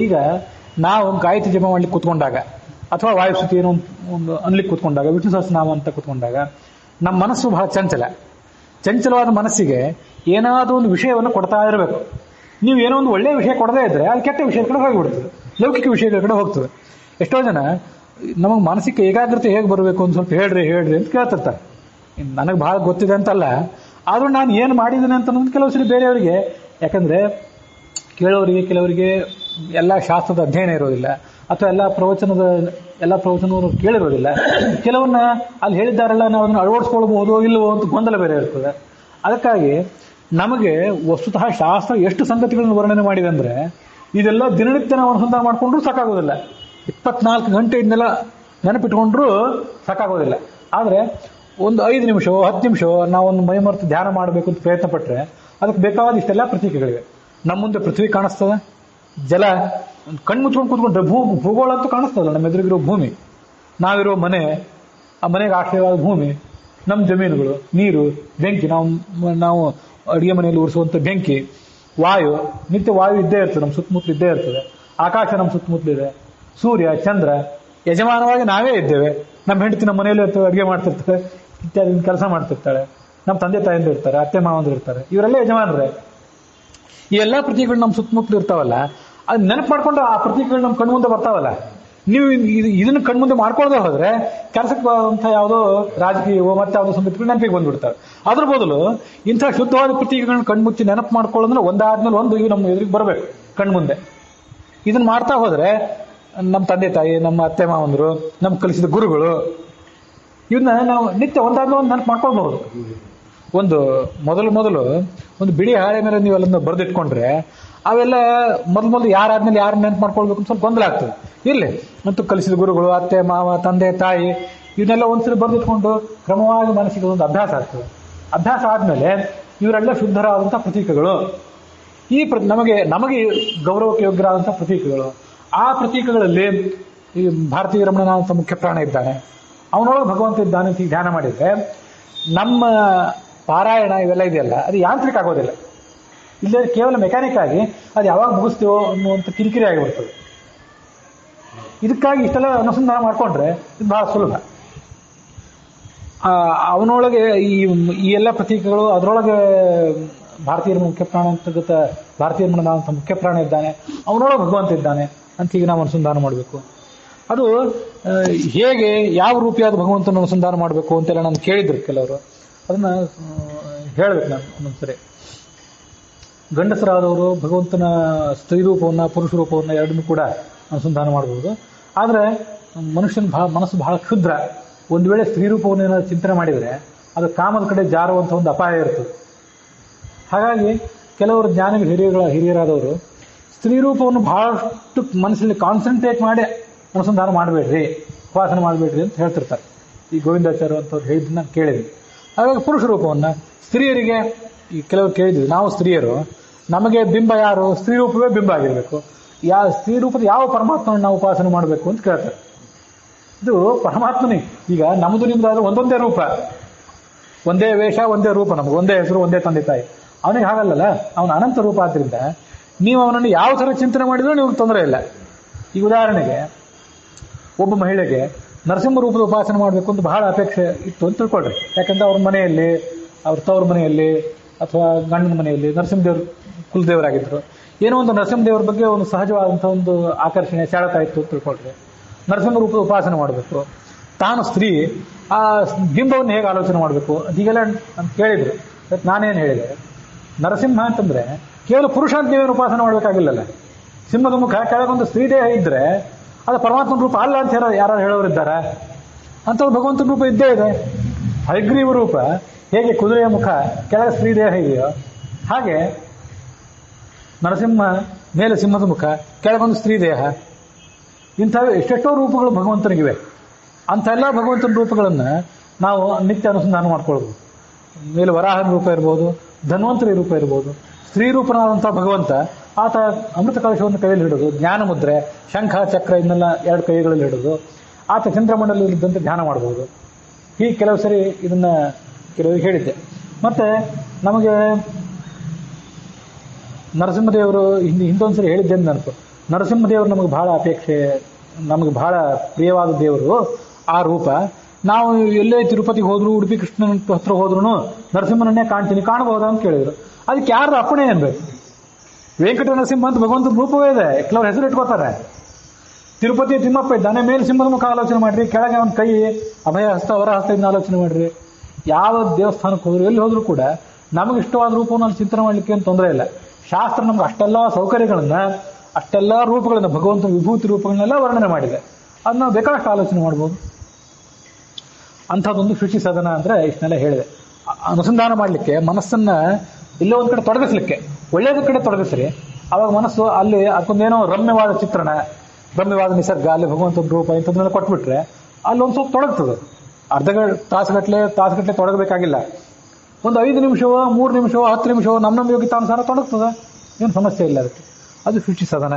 ಈಗ ನಾವು ಗಾಯತ್ರಿ ಜಪ ಮಾಡ್ಲಿಕ್ಕೆ ಕೂತ್ಕೊಂಡಾಗ, ಅಥವಾ ವಾಯುಸ್ತುತಿ ಏನೋ ಒಂದು ಅನ್ಲಿಕ್ಕೆ ಕೂತ್ಕೊಂಡಾಗ, ವಿಷ್ಣು ಸಹಸ್ರನಾಮ ಅಂತ ಕೂತ್ಕೊಂಡಾಗ ನಮ್ಮ ಮನಸ್ಸು ಬಹಳ ಚಂಚಲವಾದ ಮನಸ್ಸಿಗೆ ಏನಾದರೂ ಒಂದು ವಿಷಯವನ್ನು ಕೊಡ್ತಾ ಇರಬೇಕು. ನೀವು ಏನೋ ಒಂದು ಒಳ್ಳೆಯ ವಿಷಯ ಕೊಡದೇ ಇದ್ರೆ ಅದು ಕೆಟ್ಟ ವಿಷಯದ ಕಡೆ ಹೋಗಿಬಿಡ್ತದೆ, ಲೌಕಿಕ ವಿಷಯಗಳ ಕಡೆ ಹೋಗ್ತದೆ. ಎಷ್ಟೋ ಜನ ನಮಗೆ ಮಾನಸಿಕ ಏಕಾಗ್ರತೆ ಹೇಗೆ ಬರಬೇಕು ಅಂತ ಸ್ವಲ್ಪ ಹೇಳ್ರಿ ಅಂತ ಕೇಳ್ತಿರ್ತಾರೆ. ನನಗೆ ಬಹಳ ಗೊತ್ತಿದೆ ಅಂತಲ್ಲ, ಆದರೂ ನಾನು ಏನು ಮಾಡಿದ್ದೇನೆ ಅಂತ ಅನ್ನೋದು ಕೆಲವು ಸರಿ ಬೇರೆಯವರಿಗೆ, ಯಾಕಂದ್ರೆ ಕೆಲವರಿಗೆ ಎಲ್ಲ ಶಾಸ್ತ್ರದ ಅಧ್ಯಯನ ಇರೋದಿಲ್ಲ, ಅಥವಾ ಎಲ್ಲ ಪ್ರವಚನವನ್ನು ಕೇಳಿರೋದಿಲ್ಲ. ಕೆಲವನ್ನ ಅಲ್ಲಿ ಹೇಳಿದ್ದಾರಲ್ಲ, ನಾವು ಅದನ್ನು ಅಳವಡಿಸ್ಕೊಳ್ಬಹುದೋ ಇಲ್ಲವೋ ಅಂತ ಗೊಂದಲ ಬೇರೆ ಇರ್ತದೆ. ಅದಕ್ಕಾಗಿ ನಮಗೆ ವಸ್ತುತಃ ಶಾಸ್ತ್ರ ಎಷ್ಟು ಸಂಗತಿಗಳನ್ನು ವರ್ಣನೆ ಮಾಡಿದೆ ಅಂದ್ರೆ, ಇದೆಲ್ಲ ದಿನನಿತ್ಯ ನಾವು ಅನುಸಂಧಾನ ಮಾಡಿಕೊಂಡ್ರೂ ಸಾಕಾಗೋದಿಲ್ಲ. 24 ಗಂಟೆ ಇದನ್ನೆಲ್ಲ ನೆನಪಿಟ್ಕೊಂಡ್ರೂ ಸಾಕಾಗೋದಿಲ್ಲ. ಆದರೆ ಒಂದು 5 ನಿಮಿಷವೋ 10 ನಿಮಿಷವೋ ನಾವೊಂದು ಮೈಮರೆತು ಧ್ಯಾನ ಮಾಡಬೇಕು ಅಂತ ಪ್ರಯತ್ನ ಪಟ್ಟರೆ ಅದಕ್ಕೆ ಬೇಕಾದ ಇಷ್ಟೆಲ್ಲ ಪ್ರತೀಕಗಳಿವೆ. ನಮ್ಮ ಮುಂದೆ ಪೃಥ್ವಿ ಕಾಣಿಸ್ತದೆ, ಜಲ ಕಣ್ಮುಚ್ಕೊಂಡು ಕೂತ್ಕೊಂಡ್ರೆ ಭೂಗೋಳ ಅಂತೂ ಕಾಣಿಸ್ತದಲ್ಲ, ನಮ್ಮ ಎದುರಿಗಿರೋ ಭೂಮಿ, ನಾವಿರೋ ಮನೆ, ಆ ಮನೆಗೆ ಆಶ್ರಯವಾದ ಭೂಮಿ, ನಮ್ಮ ಜಮೀನುಗಳು, ನೀರು, ಬೆಂಕಿ, ನಾವು ಅಡುಗೆ ಮನೆಯಲ್ಲಿ ಉರಿಸುವಂಥ ಬೆಂಕಿ, ವಾಯು, ನಿತ್ಯ ವಾಯು ಇದ್ದೇ ಇರ್ತದೆ, ನಮ್ಮ ಸುತ್ತಮುತ್ತಲು ಇದ್ದೇ ಇರ್ತದೆ. ಆಕಾಶ ನಮ್ಮ ಸುತ್ತಮುತ್ತಲಿದೆ, ಸೂರ್ಯ, ಚಂದ್ರ, ಯಜಮಾನವಾಗಿ ನಾವೇ ಇದ್ದೇವೆ. ನಮ್ಮ ಹೆಂಡತಿ ನಮ್ಮ ಮನೆಯಲ್ಲಿ ಅಡುಗೆ ಮಾಡ್ತಿರ್ತಾರೆ, ಇತ್ಯಾದಿ ಕೆಲಸ ಮಾಡ್ತಿರ್ತಾಳೆ, ನಮ್ಮ ತಂದೆ ತಾಯಿಂದ ಇರ್ತಾರೆ, ಅತ್ತೆ ಮಾವಂದ್ರು ಇರ್ತಾರೆ, ಇವರೆಲ್ಲ ಯಜಮಾನರೇ. ಈ ಎಲ್ಲ ಪ್ರತೀಕಗಳು ನಮ್ಮ ಸುತ್ತಮುತ್ತಲು ಇರ್ತಾವಲ್ಲ, ಅದು ನೆನಪು ಮಾಡ್ಕೊಂಡು ಆ ಪ್ರತೀಕಗಳು ನಮ್ಮ ಕಣ್ಮುಂದೆ ಬರ್ತಾವಲ್ಲ. ನೀವು ಇದನ್ನು ಕಣ್ಮುಂದೆ ಮಾಡ್ಕೊಳ್ದೆ ಹೋದ್ರೆ ಕೆಲಸಕ್ಕೆ ಅಂತ ಯಾವುದೋ ರಾಜಕೀಯವೋ ಮತ್ತೆ ಯಾವುದೋ ಸಂಗತಿಗಳು ನೆನಪಿಗೆ ಬಂದ್ಬಿಡ್ತಾರೆ. ಅದ್ರ ಬದಲು ಇಂಥ ಶುದ್ಧವಾದ ಪ್ರತೀಕಗಳನ್ನ ಕಣ್ಮುಚ್ಚಿ ನೆನಪು ಮಾಡ್ಕೊಳ್ಳೋದ್ರೆ ಒಂದಾದ್ಮೇಲೆ ಒಂದು ಇವು ನಮ್ಮ ಎದುರಿಗೆ ಬರಬೇಕು ಕಣ್ಮುಂದೆ. ಇದನ್ನ ಮಾಡ್ತಾ ಹೋದ್ರೆ ನಮ್ಮ ತಂದೆ ತಾಯಿ, ನಮ್ಮ ಅತ್ತೆ ಮಾವಂದ್ರು, ನಮ್ಗೆ ಕಲಿಸಿದ ಗುರುಗಳು, ಇವನ್ನ ನಾವು ನಿತ್ಯ ಒಂದಾದ್ಮೇಲೆ ಒಂದು ನೆನಪು ಮಾಡ್ಕೊಳ್ಬಹುದು. ಒಂದು ಮೊದಲು ಒಂದು ಬಿಳಿ ಹಾಳೆ ಮೇಲೆ ನೀವು ಅಲ್ಲನ್ನ ಬರೆದಿಟ್ಕೊಂಡ್ರೆ ಅವೆಲ್ಲ ಮೊದಲು ಯಾರಾದ್ಮೇಲೆ ಯಾರು ನೆನಪು ಮಾಡ್ಕೊಳ್ಬೇಕು ಅಂತ ಸ್ವಲ್ಪ ಗೊಂದಲ ಆಗ್ತದೆ. ಇಲ್ಲಿ ಅಂತೂ ಕಲಿಸಿದ ಗುರುಗಳು, ಅತ್ತೆ ಮಾವ, ತಂದೆ ತಾಯಿ, ಇವನ್ನೆಲ್ಲ ಒಂದ್ಸರಿ ಬರೆದಿಟ್ಕೊಂಡು ಕ್ರಮವಾಗಿ ಮನಸ್ಸಿಗೆ ಒಂದು ಅಭ್ಯಾಸ ಆಗ್ತದೆ. ಅಭ್ಯಾಸ ಆದ್ಮೇಲೆ ಇವರೆಲ್ಲ ಶುದ್ಧರಾದಂಥ ಪ್ರತೀಕಗಳು, ಈ ನಮಗೆ ಗೌರವಕ್ಕೆ ಯೋಗ್ಯರಾದಂಥ ಪ್ರತೀಕಗಳು. ಆ ಪ್ರತೀಕಗಳಲ್ಲಿ ಈ ಭಾರತೀಯ ರಮಣನಾದಂಥ ಮುಖ್ಯ ಪ್ರಾಣ ಇದ್ದಾನೆ, ಅವನೊಳಗೆ ಭಗವಂತ ಇದ್ದಾನೆ ಅಂತ ಧ್ಯಾನ ಮಾಡಿದ್ರೆ ನಮ್ಮ ಪಾರಾಯಣ ಇವೆಲ್ಲ ಇದೆಯಲ್ಲ ಅದು ಯಾಂತ್ರಿಕ ಆಗೋದಿಲ್ಲ. ಇಲ್ಲೇ ಕೇವಲ ಮೆಕ್ಯಾನಿಕ್ ಆಗಿ ಅದು ಯಾವಾಗ ಮುಗಿಸ್ತೀವೋ ಅನ್ನುವಂಥ ಕಿರಿಕಿರಿ ಆಗಿಬಿಡ್ತದೆ. ಇದಕ್ಕಾಗಿ ಇಷ್ಟೆಲ್ಲ ಅನುಸಂಧಾನ ಮಾಡ್ಕೊಂಡ್ರೆ ಇದು ಬಹಳ ಸುಲಭ. ಅವನೊಳಗೆ ಈ ಎಲ್ಲ ಪ್ರತೀಕಗಳು, ಅದರೊಳಗೆ ಭಾರತೀಯ ಮುಖ್ಯ ಪ್ರಾಣ ಅಂತರ್ಗತ ಭಾರತೀಯ ಅಂತ ಮುಖ್ಯ ಪ್ರಾಣ ಇದ್ದಾನೆ, ಅವನೊಳಗೆ ಭಗವಂತ ಇದ್ದಾನೆ ಅಂತ ಈಗ ನಾವು ಅನುಸಂಧಾನ ಮಾಡಬೇಕು. ಅದು ಹೇಗೆ ಯಾವ ರೂಪಿಯಾದ ಭಗವಂತನ ಅನುಸಂಧಾನ ಮಾಡಬೇಕು ಅಂತೆಲ್ಲ ನಾನು ಕೇಳಿದ್ರು ಕೆಲವರು. ಅದನ್ನ ಹೇಳ್ಬೇಕು ನಾನು ಒಂದೊಂದ್ಸರಿ. ಗಂಡಸರಾದವರು ಭಗವಂತನ ಸ್ತ್ರೀ ರೂಪವನ್ನ ಪುರುಷ ರೂಪವನ್ನ ಎರಡನ್ನೂ ಕೂಡ ಅನುಸಂಧಾನ ಮಾಡಬಹುದು. ಆದರೆ ಮನುಷ್ಯನ ಮನಸ್ಸು ಬಹಳ ಕ್ಷುದ್ರ, ಒಂದು ವೇಳೆ ಸ್ತ್ರೀ ರೂಪವನ್ನು ಏನಾದ್ರು ಚಿಂತನೆ ಮಾಡಿದರೆ ಅದು ಕಾಮದ ಕಡೆ ಜಾರುವಂಥ ಒಂದು ಅಪಾಯ ಇರ್ತದೆ. ಹಾಗಾಗಿ ಕೆಲವರು ಹಿರಿಯರಾದವರು ಸ್ತ್ರೀ ರೂಪವನ್ನು ಬಹಳಷ್ಟು ಮನಸ್ಸಲ್ಲಿ ಕಾನ್ಸಂಟ್ರೇಟ್ ಮಾಡಿ ಅನುಸಂಧಾನ ಮಾಡಬೇಡ್ರಿ, ಉಪಾಸನೆ ಮಾಡಬೇಡ್ರಿ ಅಂತ ಹೇಳ್ತಿರ್ತಾರೆ. ಈ ಗೋವಿಂದಾಚಾರ್ಯ ಅಂತವ್ರು ಹೇಳಿದ್ದು ನಾನು ಕೇಳಿದ್ವಿ. ಹಾಗಾಗಿ ಪುರುಷ ರೂಪವನ್ನು ಸ್ತ್ರೀಯರಿಗೆ ಈ ಕೆಲವರು ಕೇಳಿದ್ವಿ, ನಾವು ಸ್ತ್ರೀಯರು, ನಮಗೆ ಬಿಂಬ ಯಾರು? ಸ್ತ್ರೀ ರೂಪವೇ ಬಿಂಬ ಆಗಿರಬೇಕು. ಸ್ತ್ರೀ ರೂಪದ ಯಾವ ಪರಮಾತ್ಮನ ನಾವು ಉಪಾಸನೆ ಮಾಡಬೇಕು ಅಂತ ಕೇಳ್ತಾರೆ. ಇದು ಪರಮಾತ್ಮನೇ. ಈಗ ನಮ್ಮದು ನಿಮ್ದಾದ್ರೂ ಒಂದೊಂದೇ ರೂಪ, ಒಂದೇ ವೇಷ, ಒಂದೇ ರೂಪ, ನಮಗೆ ಒಂದೇ ಹೆಸರು, ಒಂದೇ ತಂದೆ ತಾಯಿ. ಅವನಿಗೆ ಹಾಗಲ್ಲಲ್ಲ, ಅವನ ಅನಂತ ರೂಪ ಆದ್ರಿಂದ ನೀವು ಅವನನ್ನು ಯಾವ ಥರ ಚಿಂತನೆ ಮಾಡಿದ್ರೂ ನಿಮಗೆ ತೊಂದರೆ ಇಲ್ಲ. ಈಗ ಉದಾಹರಣೆಗೆ ಒಬ್ಬ ಮಹಿಳೆಗೆ ನರಸಿಂಹ ರೂಪದ ಉಪಾಸನೆ ಮಾಡಬೇಕು ಅಂತ ಬಹಳ ಅಪೇಕ್ಷೆ ಇತ್ತು ಅಂತ ತಿಳ್ಕೊಳ್ರಿ. ಯಾಕಂದ್ರೆ ಅವ್ರ ಮನೆಯಲ್ಲಿ, ಅವ್ರ ತವ್ರ ಮನೆಯಲ್ಲಿ ಅಥವಾ ಗಂಡನ ಮನೆಯಲ್ಲಿ ನರಸಿಂಹದೇವರು ಕುಲದೇವರಾಗಿದ್ದರು. ಏನೋ ಒಂದು ನರಸಿಂಹದೇವರ ಬಗ್ಗೆ ಒಂದು ಸಹಜವಾದಂಥ ಒಂದು ಆಕರ್ಷಣೆ, ಸೆಳೆತ ಇತ್ತು ಅಂತ ತಿಳ್ಕೊಳ್ರಿ. ನರಸಿಂಹ ರೂಪದ ಉಪಾಸನೆ ಮಾಡಬೇಕು. ತಾನು ಸ್ತ್ರೀ, ಆ ಬಿಂಬವನ್ನು ಹೇಗೆ ಆಲೋಚನೆ ಮಾಡಬೇಕು ಅದೀಗೆಲ್ಲ ಅಂತ ಕೇಳಿದ್ರು. ನಾನೇನು ಹೇಳಿದೆ, ನರಸಿಂಹ ಅಂತಂದ್ರೆ ಕೇವಲ ಪುರುಷ ಅಂತ ನೀವೇನು ಉಪಾಸನೆ ಮಾಡಬೇಕಾಗಿಲ್ಲಲ್ಲ. ಸಿಂಹದ ಮುಖ ಕೆಳಗೊಂದು ಸ್ತ್ರೀ ದೇಹ ಇದ್ರೆ ಅದು ಪರಮಾತ್ಮನ ರೂಪ ಅಲ್ಲ ಅಂತ ಯಾರು ಹೇಳೋರಿದ್ದಾರೆ? ಅಂಥವ್ರು ಭಗವಂತನ ರೂಪ ಇದ್ದೇ ಇದೆ. ಹಯಗ್ರೀವ ರೂಪ ಹೇಗೆ ಕುದುರೆಯ ಮುಖ ಕೆಳಗೆ ಸ್ತ್ರೀ ದೇಹ ಇದೆಯೋ ಹಾಗೆ ನರಸಿಂಹ ಮೇಲೆ ಸಿಂಹದ ಮುಖ ಕೆಳಗೊಂದು ಸ್ತ್ರೀ ದೇಹ. ಇಂಥ ಎಷ್ಟೆಷ್ಟೋ ರೂಪಗಳು ಭಗವಂತನಿಗಿವೆ. ಅಂಥ ಎಲ್ಲ ಭಗವಂತನ ರೂಪಗಳನ್ನು ನಾವು ನಿತ್ಯ ಅನುಸಂಧಾನ ಮಾಡ್ಕೊಳ್ಬೋದು. ಮೇಲೆ ವರಾಹನ ರೂಪ ಇರ್ಬೋದು, ಧನ್ವಂತರಿ ರೂಪ ಇರ್ಬೋದು. ಸ್ತ್ರೀ ರೂಪನಾದಂಥ ಭಗವಂತ ಆತ ಅಮೃತ ಕಲಶವನ್ನು ಕೈಯಲ್ಲಿ ಹಿಡಿದು, ಜ್ಞಾನ ಮುದ್ರೆ, ಶಂಖ ಚಕ್ರ ಇದನ್ನೆಲ್ಲ ಎರಡು ಕೈಗಳಲ್ಲಿ ಹಿಡಿದು ಆತ ಚಂದ್ರಮಂಡಲದಲ್ಲಿದ್ದಂತೆ ಧ್ಯಾನ ಮಾಡಬಹುದು. ಹೀಗೆ ಕೆಲವು ಸರಿ ಇದನ್ನ ಕೆಲವರಿಗೆ ಹೇಳಿದ್ದೆ. ಮತ್ತೆ ನಮಗೆ ನರಸಿಂಹದೇವರು ಹಿಂದೊಂದ್ಸರಿ ಹೇಳಿದ್ದೆ ಅಂತ ನೆನಪು. ನರಸಿಂಹದೇವರು ನಮಗೆ ಬಹಳ ಅಪೇಕ್ಷೆ, ನಮಗೆ ಬಹಳ ಪ್ರಿಯವಾದ ದೇವರು ಆ ರೂಪ. ನಾವು ಎಲ್ಲೇ ತಿರುಪತಿಗೆ ಹೋದ್ರು, ಉಡುಪಿ ಕೃಷ್ಣನ ಹತ್ರ ಹೋದ್ರು ನರಸಿಂಹನನ್ನೇ ಕಾಣ್ತೀನಿ, ಕಾಣಬಹುದಾ ಅಂತ ಕೇಳಿದ್ರು. ಅದಕ್ಕೆ ಯಾರ್ದು ಅಪ್ಪಣೆ ಏನ್ಬೇಕು? ವೆಂಕಟ ನರಸಿಂಹ ಅಂತ ಭಗವಂತನ ರೂಪವೇ ಇದೆ, ಕೆಲವ್ರು ಹೆಸರು ಇಟ್ಕೋತಾರೆ. ತಿರುಪತಿ ತಿಮ್ಮಪ್ಪ ಇದ್ದಾನೆ, ಮೇಲೆ ಸಿಂಹದ ಮುಖ ಆಲೋಚನೆ ಮಾಡ್ರಿ, ಕೆಳಗೆ ಅವನ ಕೈ ಅಭಯ ಹಸ್ತ ವರ ಹಸ್ತ ಇದನ್ನ ಆಲೋಚನೆ ಮಾಡ್ರಿ. ಯಾವ ದೇವಸ್ಥಾನಕ್ಕೆ ಹೋದ್ರು, ಎಲ್ಲಿ ಹೋದ್ರು ಕೂಡ ನಮಗೆ ಇಷ್ಟವಾದ ರೂಪವನ್ನು ಅಲ್ಲಿ ಚಿಂತನೆ ಮಾಡ್ಲಿಕ್ಕೆ ಏನು ತೊಂದರೆ ಇಲ್ಲ. ಶಾಸ್ತ್ರ ನಮ್ಗೆ ಅಷ್ಟೆಲ್ಲ ಸೌಕರ್ಯಗಳನ್ನ, ಅಷ್ಟೆಲ್ಲ ರೂಪಗಳನ್ನ, ಭಗವಂತನ ವಿಭೂತಿ ರೂಪಗಳನ್ನೆಲ್ಲ ವರ್ಣನೆ ಮಾಡಿದೆ. ಅದನ್ನ ನಾವು ಬೇಕಾದಷ್ಟು ಆಲೋಚನೆ ಮಾಡ್ಬೋದು. ಅಂಥದ್ದೊಂದು ಶುಚಿ ಸದನ ಅಂದ್ರೆ ಇಷ್ಟನ್ನೆಲ್ಲ ಹೇಳಿದೆ. ಅನುಸಂಧಾನ ಮಾಡಲಿಕ್ಕೆ ಮನಸ್ಸನ್ನ ಇಲ್ಲೇ ಒಂದ್ ಕಡೆ ತೊಡಗಿಸ್ಲಿಕ್ಕೆ, ಒಳ್ಳೇದ ಕಡೆ ತೊಡಗಿಸ್ರಿ. ಅವಾಗ ಮನಸ್ಸು ಅಲ್ಲಿ ಅದಕ್ಕೊಂದೇನೋ ರಮ್ಯವಾದ ಚಿತ್ರಣ, ರಮ್ಯವಾದ ನಿಸರ್ಗ, ಅಲ್ಲಿ ಭಗವಂತನ ರೂಪ ಇಂಥದ್ದನ್ನೆಲ್ಲ ಕೊಟ್ಬಿಟ್ರೆ ಅಲ್ಲಿ ಒಂದು ಸ್ವಲ್ಪ ತೊಡಗ್ತದೆ. ತಾಸುಗಟ್ಟಲೆ ತೊಡಗಬೇಕಾಗಿಲ್ಲ. ಒಂದು 5 ನಿಮಿಷವೋ 3 ನಿಮಿಷವೋ 10 ನಿಮಿಷವೋ ನಮ್ಮ ಯೋಗ್ಯತಾನುಸಾರ ತೊಡಗ್ತದೆ, ಏನು ಸಮಸ್ಯೆ ಇಲ್ಲ ಅದಕ್ಕೆ. ಅದು ಶುಚಿ ಸದನ.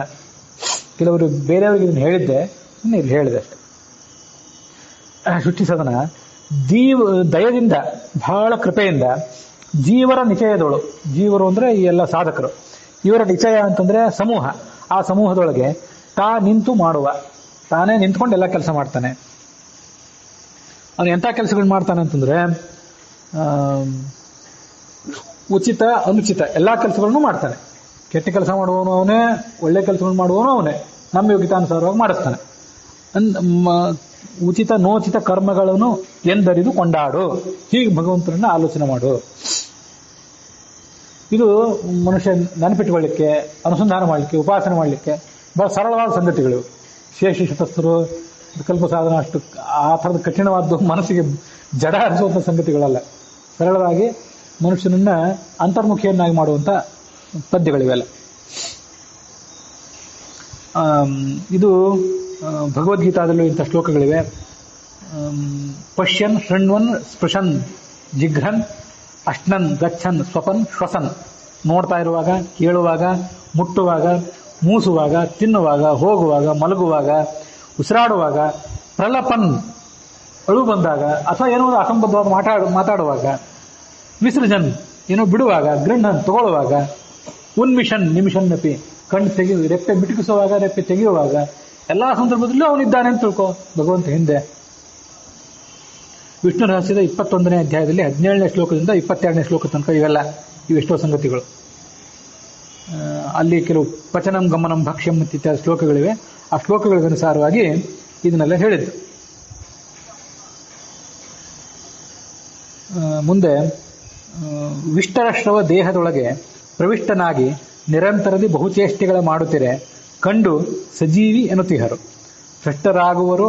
ಕೆಲವರು ಬೇರೆಯವ್ರಿಗೆ ಇದನ್ನು ಹೇಳಿದ್ದೆ, ಇನ್ನು ಇಲ್ಲಿ ಹೇಳಿದೆ ಅಷ್ಟೆ. ಶುಚಿ ಸದನ ದಯದಿಂದ, ಬಹಳ ಕೃಪೆಯಿಂದ ಜೀವರ ನಿಚಯದೊಳು, ಜೀವರು ಅಂದ್ರೆ ಈ ಎಲ್ಲ ಸಾಧಕರು, ಇವರ ನಿಚಯ ಅಂತಂದ್ರೆ ಸಮೂಹ. ಆ ಸಮೂಹದೊಳಗೆ ನಿಂತು ಮಾಡುವ, ತಾನೇ ನಿಂತ್ಕೊಂಡು ಎಲ್ಲ ಕೆಲಸ ಮಾಡ್ತಾನೆ. ಅವನು ಎಂಥ ಕೆಲಸಗಳು ಮಾಡ್ತಾನೆ ಅಂತಂದ್ರೆ ಉಚಿತ ಅನುಚಿತ ಎಲ್ಲ ಕೆಲಸಗಳನ್ನು ಮಾಡ್ತಾನೆ. ಕೆಟ್ಟ ಕೆಲಸ ಮಾಡುವವನು ಅವನೇ, ಒಳ್ಳೆ ಕೆಲಸಗಳನ್ನು ಮಾಡುವವನು ಅವನೇ. ನಮ್ಮ ಯೋಗ್ಯತಾನುಸಾರವಾಗಿ ಮಾಡಿಸ್ತಾನೆ. ಉಚಿತ ನೋಚಿತ ಕರ್ಮಗಳನ್ನು ಎಂದರಿದು ಕೊಂಡಾಡು, ಹೀಗೆ ಭಗವಂತನನ್ನ ಆಲೋಚನೆ ಮಾಡು. ಇದು ಮನುಷ್ಯ ನೆನಪಿಟ್ಟುಕೊಳ್ಳಿಕ್ಕೆ, ಅನುಸಂಧಾನ ಮಾಡಲಿಕ್ಕೆ, ಉಪಾಸನೆ ಮಾಡಲಿಕ್ಕೆ ಬಹಳ ಸರಳವಾದ ಸಂಗತಿಗಳು. ಶೇಷ ಶತಸ್ಥರು, ಕಲ್ಪ ಸಾಧನ ಅಷ್ಟು ಆ ಥರದ ಕಠಿಣವಾದ್ದು, ಮನಸ್ಸಿಗೆ ಜಡ ಹರಿಸುವಂಥ ಸಂಗತಿಗಳಲ್ಲ. ಸರಳವಾಗಿ ಮನುಷ್ಯನನ್ನ ಅಂತರ್ಮುಖಿಯನ್ನಾಗಿ ಮಾಡುವಂಥ ಪದ್ಯಗಳಿವೆಲ್ಲ. ಇದು ಭಗವದ್ಗೀತಾದಲ್ಲೂ ಇಂಥ ಶ್ಲೋಕಗಳಿವೆ. ಪಶ್ಯನ್ ಶೃಣ್ವನ್ ಸ್ಪೃಶನ್ ಜಿಘ್ರನ್ ಅಶ್ನನ್ ಗಚ್ಚನ್ ಸ್ವಪನ್ ಶ್ವಸನ್. ನೋಡ್ತಾ ಇರುವಾಗ, ಕೇಳುವಾಗ, ಮುಟ್ಟುವಾಗ, ಮೂಸುವಾಗ, ತಿನ್ನುವಾಗ, ಹೋಗುವಾಗ, ಮಲಗುವಾಗ, ಉಸಿರಾಡುವಾಗ, ಪ್ರಲಪನ್ ಅಳು ಬಂದಾಗ, ಅಥವಾ ಏನೋ ಅಸಂಬದ್ಧವಾದ ಮಾತಾಡುವಾಗ, ವಿಸರ್ಜನ್ ಏನೋ ಬಿಡುವಾಗ, ಗೃಹನ್ ತಗೊಳ್ಳುವಾಗ, ಉನ್ಮಿಷನ್ ನಿಮಿಷನ್ ಅಪಿ ಕಣ್ಣು ರೆಪ್ಪೆ ಮಿಟುಕಿಸುವಾಗ, ರೆಪ್ಪೆ ತೆಗೆಯುವಾಗ, ಎಲ್ಲಾ ಸಂದರ್ಭದಲ್ಲೂ ಅವನಿದ್ದಾನೆ ಅಂತ ತಿಳ್ಕೊ ಭಗವಂತ ಹಿಂದೆ. ವಿಷ್ಣು ರಹಸ್ಯದ 21ನೇ ಅಧ್ಯಾಯದಲ್ಲಿ 17ನೇ ಶ್ಲೋಕದಿಂದ 22ನೇ ಶ್ಲೋಕ ತನಕ ಇವೆಷ್ಟೋ ಸಂಗತಿಗಳು. ಅಲ್ಲಿ ಕೆಲವು ಪಚನಂ ಗಮನಂ ಭಕ್ಷ್ಯಂ ಇತ್ಯಾದಿ ಶ್ಲೋಕಗಳಿವೆ. ಆ ಶ್ಲೋಕಗಳಿಗನುಸಾರವಾಗಿ ಇದನ್ನೆಲ್ಲ ಹೇಳಿದ್ದು. ಮುಂದೆ ವಿಷ್ಟರಶ್ರವ ದೇಹದೊಳಗೆ ಪ್ರವಿಷ್ಟನಾಗಿ ನಿರಂತರದಿ ಬಹುಚೇಷ್ಟೆಗಳ ಮಾಡುತ್ತಿರೆ ಕಂಡು ಸಜೀವಿ ಎನ್ನುತ್ತಿಹರು. ಭ್ರಷ್ಟರಾಗುವರು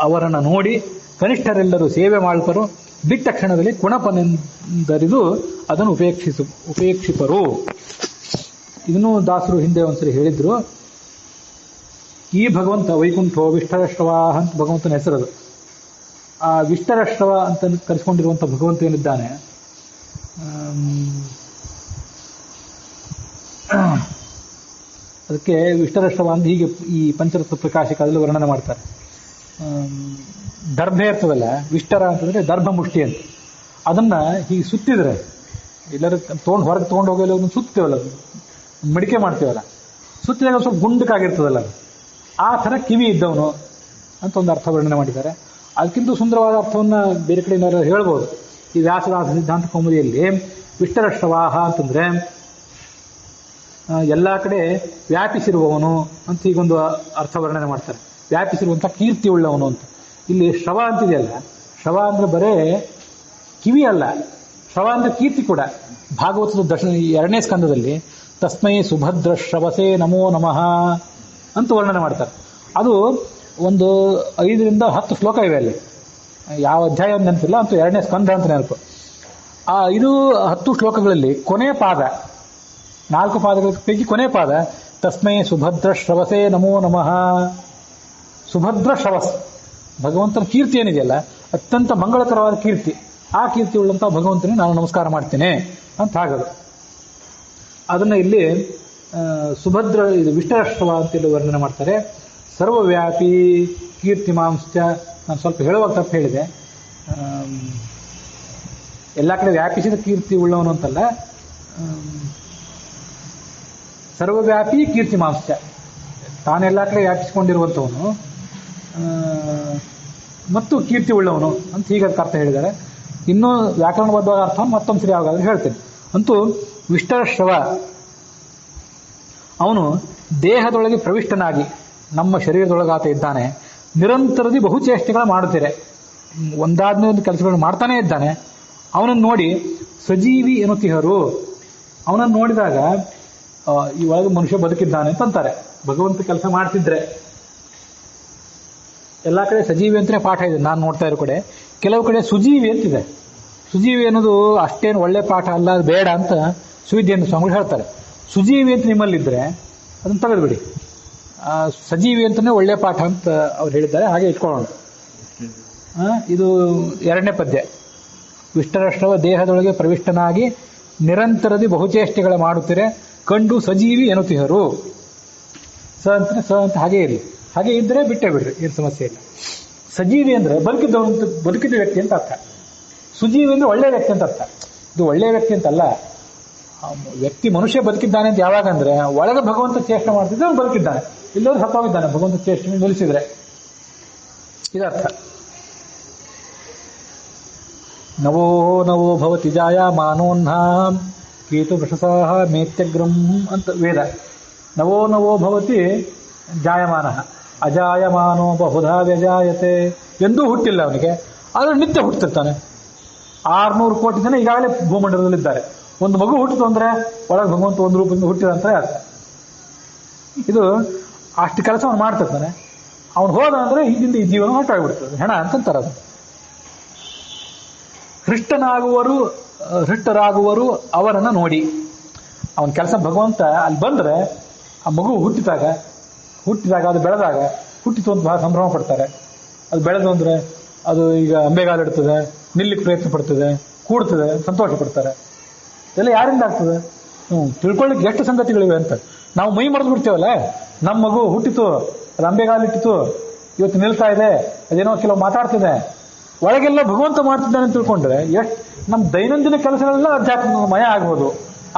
ಅವರನ್ನು ನೋಡಿ ಕನಿಷ್ಠರೆಲ್ಲರೂ ಸೇವೆ ಮಾಡ್ಪರು, ಬಿಟ್ಟ ಕ್ಷಣದಲ್ಲಿ ಕುಣಪನೆಂದರಿದು ಅದನ್ನು ಉಪೇಕ್ಷಿಪರು. ಇದನ್ನು ದಾಸರು ಹಿಂದೆ ಒಂದ್ಸರಿ ಹೇಳಿದ್ರು. ಈ ಭಗವಂತ ವೈಕುಂಠೋ ವಿಷ್ಠರಶ್ರವ ಅಂತ ಭಗವಂತನ ಹೆಸರದು. ಆ ವಿಷ್ಠರಶ್ರವ ಅಂತ ಕರೆಸ್ಕೊಂಡಿರುವಂಥ ಭಗವಂತ ಏನಿದ್ದಾನೆ, ಅದಕ್ಕೆ ವಿಷ್ಠರಶ್ರವ ಅಂತ ಹೀಗೆ ಈ ಪಂಚರತ್ನ ಪ್ರಕಾಶಕದಲ್ಲಿ ವರ್ಣನೆ ಮಾಡ್ತಾರೆ. ದರ್ಭೆ ಇರ್ತದಲ್ಲ, ವಿಷ್ಠರ ಅಂತಂದ್ರೆ ದರ್ಭ ಮುಷ್ಟಿ ಅಂತ. ಅದನ್ನ ಹೀಗೆ ಸುತ್ತಿದ್ರೆ, ಎಲ್ಲರೂ ಹೊರಗೆ ತೊಗೊಂಡು ಹೋಗಲ್ಲ, ಅದನ್ನು ಸುತ್ತೀವಲ್ಲ, ಮಡಿಕೆ ಮಾಡ್ತೀವಲ್ಲ, ಸುತ್ತಿದಾಗ ಸ್ವಲ್ಪ ಗುಂಡಕ್ಕಾಗಿರ್ತದಲ್ಲ, ಆ ಥರ ಕಿವಿ ಇದ್ದವನು ಅಂತ ಒಂದು ಅರ್ಥ ವರ್ಣನೆ ಮಾಡಿದ್ದಾರೆ. ಅದಕ್ಕಿಂತ ಸುಂದರವಾದ ಅರ್ಥವನ್ನು ಬೇರೆ ಕಡೆ ಹೇಳ್ಬೋದು. ಈ ವ್ಯಾಸದಾಸ ಸಿದ್ಧಾಂತ ಕೌಮುದಿಯಲ್ಲಿ ವಿಷ್ಠರಶ್ರವಾಹ ಅಂತಂದ್ರೆ ಎಲ್ಲ ಕಡೆ ವ್ಯಾಪಿಸಿರುವವನು ಅಂತ ಹೀಗೊಂದು ಅರ್ಥ ವರ್ಣನೆ ಮಾಡ್ತಾರೆ. ವ್ಯಾಪಿಸಿರುವಂಥ ಕೀರ್ತಿ ಉಳ್ಳವನು ಅಂತ. ಇಲ್ಲಿ ಶ್ರವ ಅಂತಿದೆಯಲ್ಲ, ಶ್ರವ ಅಂದ್ರೆ ಬರೇ ಕಿವಿ ಅಲ್ಲ, ಶ್ರವ ಅಂದ್ರೆ ಕೀರ್ತಿ ಕೂಡ. ಭಾಗವತದ 2ನೇ ಸ್ಕಂದದಲ್ಲಿ ತಸ್ಮೈ ಸುಭದ್ರ ಶ್ರವಸೇ ನಮೋ ನಮಃ ಅಂತ ವರ್ಣನೆ ಮಾಡ್ತಾರೆ. ಅದು ಒಂದು 5ರಿಂದ 10 ಶ್ಲೋಕ ಇವೆ ಅಲ್ಲಿ. ಯಾವ ಅಧ್ಯಾಯ ನೆನಪಿಲ್ಲ, ಅಂತೂ 2ನೇ ಸ್ಕಂದ ಅಂತ ನೆನಪು. ಆ 5-10 ಶ್ಲೋಕಗಳಲ್ಲಿ ಕೊನೆ ಪಾದ, 4 ಪಾದಗಳ ಪೈಕಿ ಕೊನೆ ಪಾದ ತಸ್ಮೈ ಸುಭದ್ರ ಶ್ರವಸೇ ನಮೋ ನಮಃ. ಸುಭದ್ರ ಶ್ರವಸ್, ಭಗವಂತನ ಕೀರ್ತಿ ಏನಿದೆಯಲ್ಲ ಅತ್ಯಂತ ಮಂಗಳಕರವಾದ ಕೀರ್ತಿ. ಆ ಕೀರ್ತಿ ಉಳ್ಳಂತ ಭಗವಂತನಿಗೆ ನಾನು ನಮಸ್ಕಾರ ಮಾಡ್ತೇನೆ ಅಂತ ಆಗದು. ಅದನ್ನ ಇಲ್ಲಿ ಸುಭದ್ರ ಇದು ವಿಷ್ಠರಶ್ರವ ಅಂತೇಳಿ ವರ್ಣನೆ ಮಾಡ್ತಾರೆ. ಸರ್ವವ್ಯಾಪಿ ಕೀರ್ತಿಮಾಂಶ್ಚ. ನಾನು ಸ್ವಲ್ಪ ಹೇಳುವಾಗ ತಪ್ಪು ಹೇಳಿದೆ. ಎಲ್ಲ ಕಡೆ ವ್ಯಾಪಿಸಿದ ಕೀರ್ತಿ ಉಳ್ಳವನು ಅಂತಲ್ಲ, ಸರ್ವವ್ಯಾಪಿ ಕೀರ್ತಿಮಾಂಶ್ಚ, ತಾನೆಲ್ಲ ಕಡೆ ವ್ಯಾಪಿಸಿಕೊಂಡಿರುವಂಥವನು ಮತ್ತು ಕೀರ್ತಿ ಉಳ್ಳವನು ಅಂತ ಹೀಗೆ ಅರ್ಥ ಹೇಳಿದ್ದಾರೆ. ಇನ್ನೂ ವ್ಯಾಕರಣಬದ್ಧವಾದ ಅರ್ಥ ಮತ್ತೊಂದು ಸರಿ ಯಾವಾಗಾದ್ರೂ ಹೇಳ್ತೇನೆ. ಅಂತೂ ವಿಷ್ಠರಶ್ರವ ಅವನು ದೇಹದೊಳಗೆ ಪ್ರವಿಷ್ಟನಾಗಿ ನಮ್ಮ ಶರೀರದೊಳಗಾತ ಇದ್ದಾನೆ. ನಿರಂತರದಿ ಬಹುಚೇಷ್ಟೆಗಳ ಮಾಡುತ್ತೀರೆ, ಒಂದಾದ್ಮೇಲೆ ಒಂದು ಕೆಲಸಗಳನ್ನು ಮಾಡ್ತಾನೇ ಇದ್ದಾನೆ. ಅವನನ್ನು ನೋಡಿ ಸಜೀವಿ ಎನ್ನುತ್ತಿಹರು. ಅವನನ್ನು ನೋಡಿದಾಗ ಈ ಒಳಗೆ ಮನುಷ್ಯ ಬದುಕಿದ್ದಾನೆ ಅಂತಾರೆ. ಭಗವಂತ ಕೆಲಸ ಮಾಡ್ತಿದ್ರೆ ಎಲ್ಲ ಕಡೆ ಸಜೀವಿ ಅಂತಲೇ ಪಾಠ ಇದೆ. ನಾನು ನೋಡ್ತಾ ಇರೋ ಕಡೆ ಕೆಲವು ಕಡೆ ಸುಜೀವಿ ಅಂತಿದೆ. ಸುಜೀವಿ ಅನ್ನೋದು ಅಷ್ಟೇನು ಒಳ್ಳೆ ಪಾಠ ಅಲ್ಲ, ಅದು ಬೇಡ ಅಂತ ಸುವಿದ್ಯೆಯನ್ನು ಸ್ವಾಮಿಗಳು ಹೇಳ್ತಾರೆ. ಸುಜೀವಿ ಅಂತ ನಿಮ್ಮಲ್ಲಿದ್ದರೆ ಅದನ್ನು ತೆಗೆದುಬಿಡಿ. ಸಜೀವಿ ಅಂತಲೇ ಒಳ್ಳೆ ಪಾಠ ಅಂತ ಅವ್ರು ಹೇಳಿದ್ದಾರೆ, ಹಾಗೆ ಇಟ್ಕೊಳ್ಳೋಣ. ಇದು 2ನೇ ಪದ್ಯ. ವಿಷ್ಠರಶ್ರವ ದೇಹದೊಳಗೆ ಪ್ರವಿಷ್ಟನಾಗಿ ನಿರಂತರದಿ ಬಹುಚೇಷ್ಟೆಗಳ ಮಾಡುತ್ತೀರೆ, ಕಂಡು ಸಜೀವಿ ಎನ್ನುತ್ತಿಹರು. ಸ ಅಂತ ಹಾಗೆ ಇರಲಿ, ಹಾಗೆ ಇದ್ದರೆ ಬಿಟ್ಟೇ ಬಿಡ್ರಿ, ಏನು ಸಮಸ್ಯೆ ಇಲ್ಲ. ಸಜೀವಿ ಅಂದ್ರೆ ಬದುಕಿದ ವ್ಯಕ್ತಿ ಅಂತ ಅರ್ಥ. ಸುಜೀವಿ ಅಂದ್ರೆ ಒಳ್ಳೆ ವ್ಯಕ್ತಿ ಅಂತ ಅರ್ಥ. ಇದು ಒಳ್ಳೆ ವ್ಯಕ್ತಿ ಅಂತಲ್ಲ, ವ್ಯಕ್ತಿ ಮನುಷ್ಯ ಬದುಕಿದ್ದಾನೆ ಅಂತ ಯಾವಾಗ ಅಂದ್ರೆ ಒಳಗೆ ಭಗವಂತ ಚೇಷ್ಟೆ ಮಾಡ್ತಿದ್ರೆ ಅವ್ನು ಬದುಕಿದ್ದಾನೆ, ಇಲ್ಲೋರು ಸತ್ತೋಗಿದ್ದಾನೆ ಭಗವಂತ ಚೇಷ್ಟೆ ನಿಲ್ಲಿಸಿದ್ರೆ, ಇದರ್ಥ. ನವೋ ನವೋ ಭವತಿ ಜಾಯಮಾನೋನ್ಹಾಂ ಕೇತು ವೃಷಸಾಹ ಮೇತ್ಯಗ್ರಂ ಅಂತ ವೇದ. ನವೋ ನವೋ ಭವತಿ ಜಾಯಮಾನ ಅಜಾಯಮಾನೋ ಬಹುಧಾ ವ್ಯಜಾಯತೆ. ಎಂದೂ ಹುಟ್ಟಿಲ್ಲ ಅವನಿಗೆ, ಆದರೆ ನಿತ್ಯ ಹುಟ್ಟುತ್ತಿರ್ತಾನೆ. 600 ಕೋಟಿ ಜನ ಈಗಾಗಲೇ ಭೂಮಂಡಲದಲ್ಲಿದ್ದಾರೆ. ಒಂದು ಮಗು ಹುಟ್ಟಿತು ಅಂದ್ರೆ ಒಳಗೆ ಭಗವಂತ ಒಂದು ರೂಪದಿಂದ ಹುಟ್ಟಿದ ಅಂತ ಅರ್ಥ. ಇದು ಅಷ್ಟು ಕೆಲಸ ಅವನು ಮಾಡ್ತಿರ್ತಾನೆ. ಅವನು ಹೋದ ಅಂದ್ರೆ ಹಿಂದಿಂದ ಈ ಜೀವನ ಹೊರಟಾಗ್ಬಿಡ್ತದೆ, ಹೆಣ ಅಂತಂತಾರೆ. ಅದು ಹೃಷ್ಟರಾಗುವರು ಅವರನ್ನು ನೋಡಿ. ಅವನ ಕೆಲಸ ಭಗವಂತ ಅಲ್ಲಿ ಬಂದ್ರೆ, ಆ ಮಗು ಹುಟ್ಟಿದಾಗ ಅದು ಬೆಳೆದಾಗ, ಹುಟ್ಟಿತು ಅಂತ ಬಹಳ ಸಂಭ್ರಮ ಪಡ್ತಾರೆ. ಅದು ಬೆಳೆದು ಅಂದ್ರೆ ಅದು ಈಗ ಅಂಬೆಗಾಲಿಡ್ತದೆ, ನಿಲ್ಲಿಕ್ಕೆ ಪ್ರಯತ್ನ ಪಡ್ತದೆ, ಕೂಡ್ತದೆ, ಸಂತೋಷ ಪಡ್ತಾರೆ. ಇದೆಲ್ಲ ಯಾರಿಂದ ಆಗ್ತದೆ? ತಿಳ್ಕೊಳ್ಳಿಕ್ಕೆ ಎಷ್ಟು ಸಂಗತಿಗಳಿವೆ ಅಂತ ನಾವು ಮೈ ಮರೆದು ಬಿಡ್ತೇವಲ್ಲ. ನಮ್ಮ ಮಗು ಹುಟ್ಟಿತು, ಅದು ಅಂಬೆಗಾಲಿಟ್ಟಿತು, ಇವತ್ತು ನಿಲ್ತಾ ಇದೆ, ಅದೇನೋ ಕೆಲವು ಮಾತಾಡ್ತಿದೆ, ಒಳಗೆಲ್ಲ ಭಗವಂತ ಮಾಡ್ತಿದ್ದಾನೆ ಅಂತ ತಿಳ್ಕೊಂಡ್ರೆ ಎಷ್ಟು ನಮ್ಮ ದೈನಂದಿನ ಕೆಲಸಗಳೆಲ್ಲ ಅಧ್ಯಾತ್ಮಮಯ ಆಗ್ಬೋದು.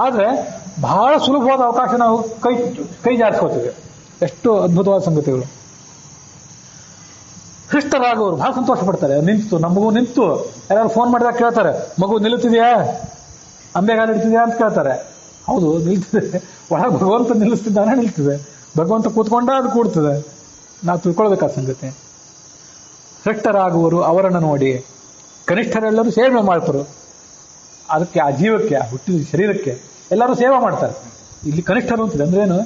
ಆದರೆ ಬಹಳ ಸುಲಭವಾದ ಅವಕಾಶ ನಾವು ಕೈ ಜಾರಿಸ್ಕೋತೀವಿ. ಎಷ್ಟು ಅದ್ಭುತವಾದ ಸಂಗತಿಗಳು. ಹೃಷ್ಟರಾಗೋರು ಬಹಳ ಸಂತೋಷ ಪಡ್ತಾರೆ. ನಿಂತು, ನಮ್ಮ ಮಗು ನಿಂತು. ಯಾರು ಫೋನ್ ಮಾಡಿದಾಗ ಕೇಳ್ತಾರೆ, ಮಗು ನಿಲ್ಲುತ್ತಿದೆಯಾ, ಅಂಬೆಗಾಲಿಡ್ತಿದೆಯಾ ಅಂತ ಕೇಳ್ತಾರೆ. ಹೌದು, ನಿಲ್ತಿದೆ. ಒಳಗೆ ಭಗವಂತ ನಿಲ್ಲಿಸ್ತಿದ್ದಾನೆ, ನಿಲ್ತಿದೆ. ಭಗವಂತ ಕೂತ್ಕೊಂಡ ಅದು ಕೂಡ್ತದೆ. ನಾವು ತಿಳ್ಕೊಳ್ಬೇಕಾದ ಸಂಗತಿ. ಹೃಷ್ಟರಾಗುವರು ಅವರನ್ನು ನೋಡಿ, ಕನಿಷ್ಠರೆಲ್ಲರೂ ಸೇವೆ ಮಾಡ್ತಾರೆ. ಅದಕ್ಕೆ ಆ ಜೀವಕ್ಕೆ, ಆ ಹುಟ್ಟಿದ ಶರೀರಕ್ಕೆ ಎಲ್ಲರೂ ಸೇವೆ ಮಾಡ್ತಾರೆ. ಇಲ್ಲಿ ಕನಿಷ್ಠರು ಅಂತಿದೆ ಅಂದ್ರೆ ಏನು,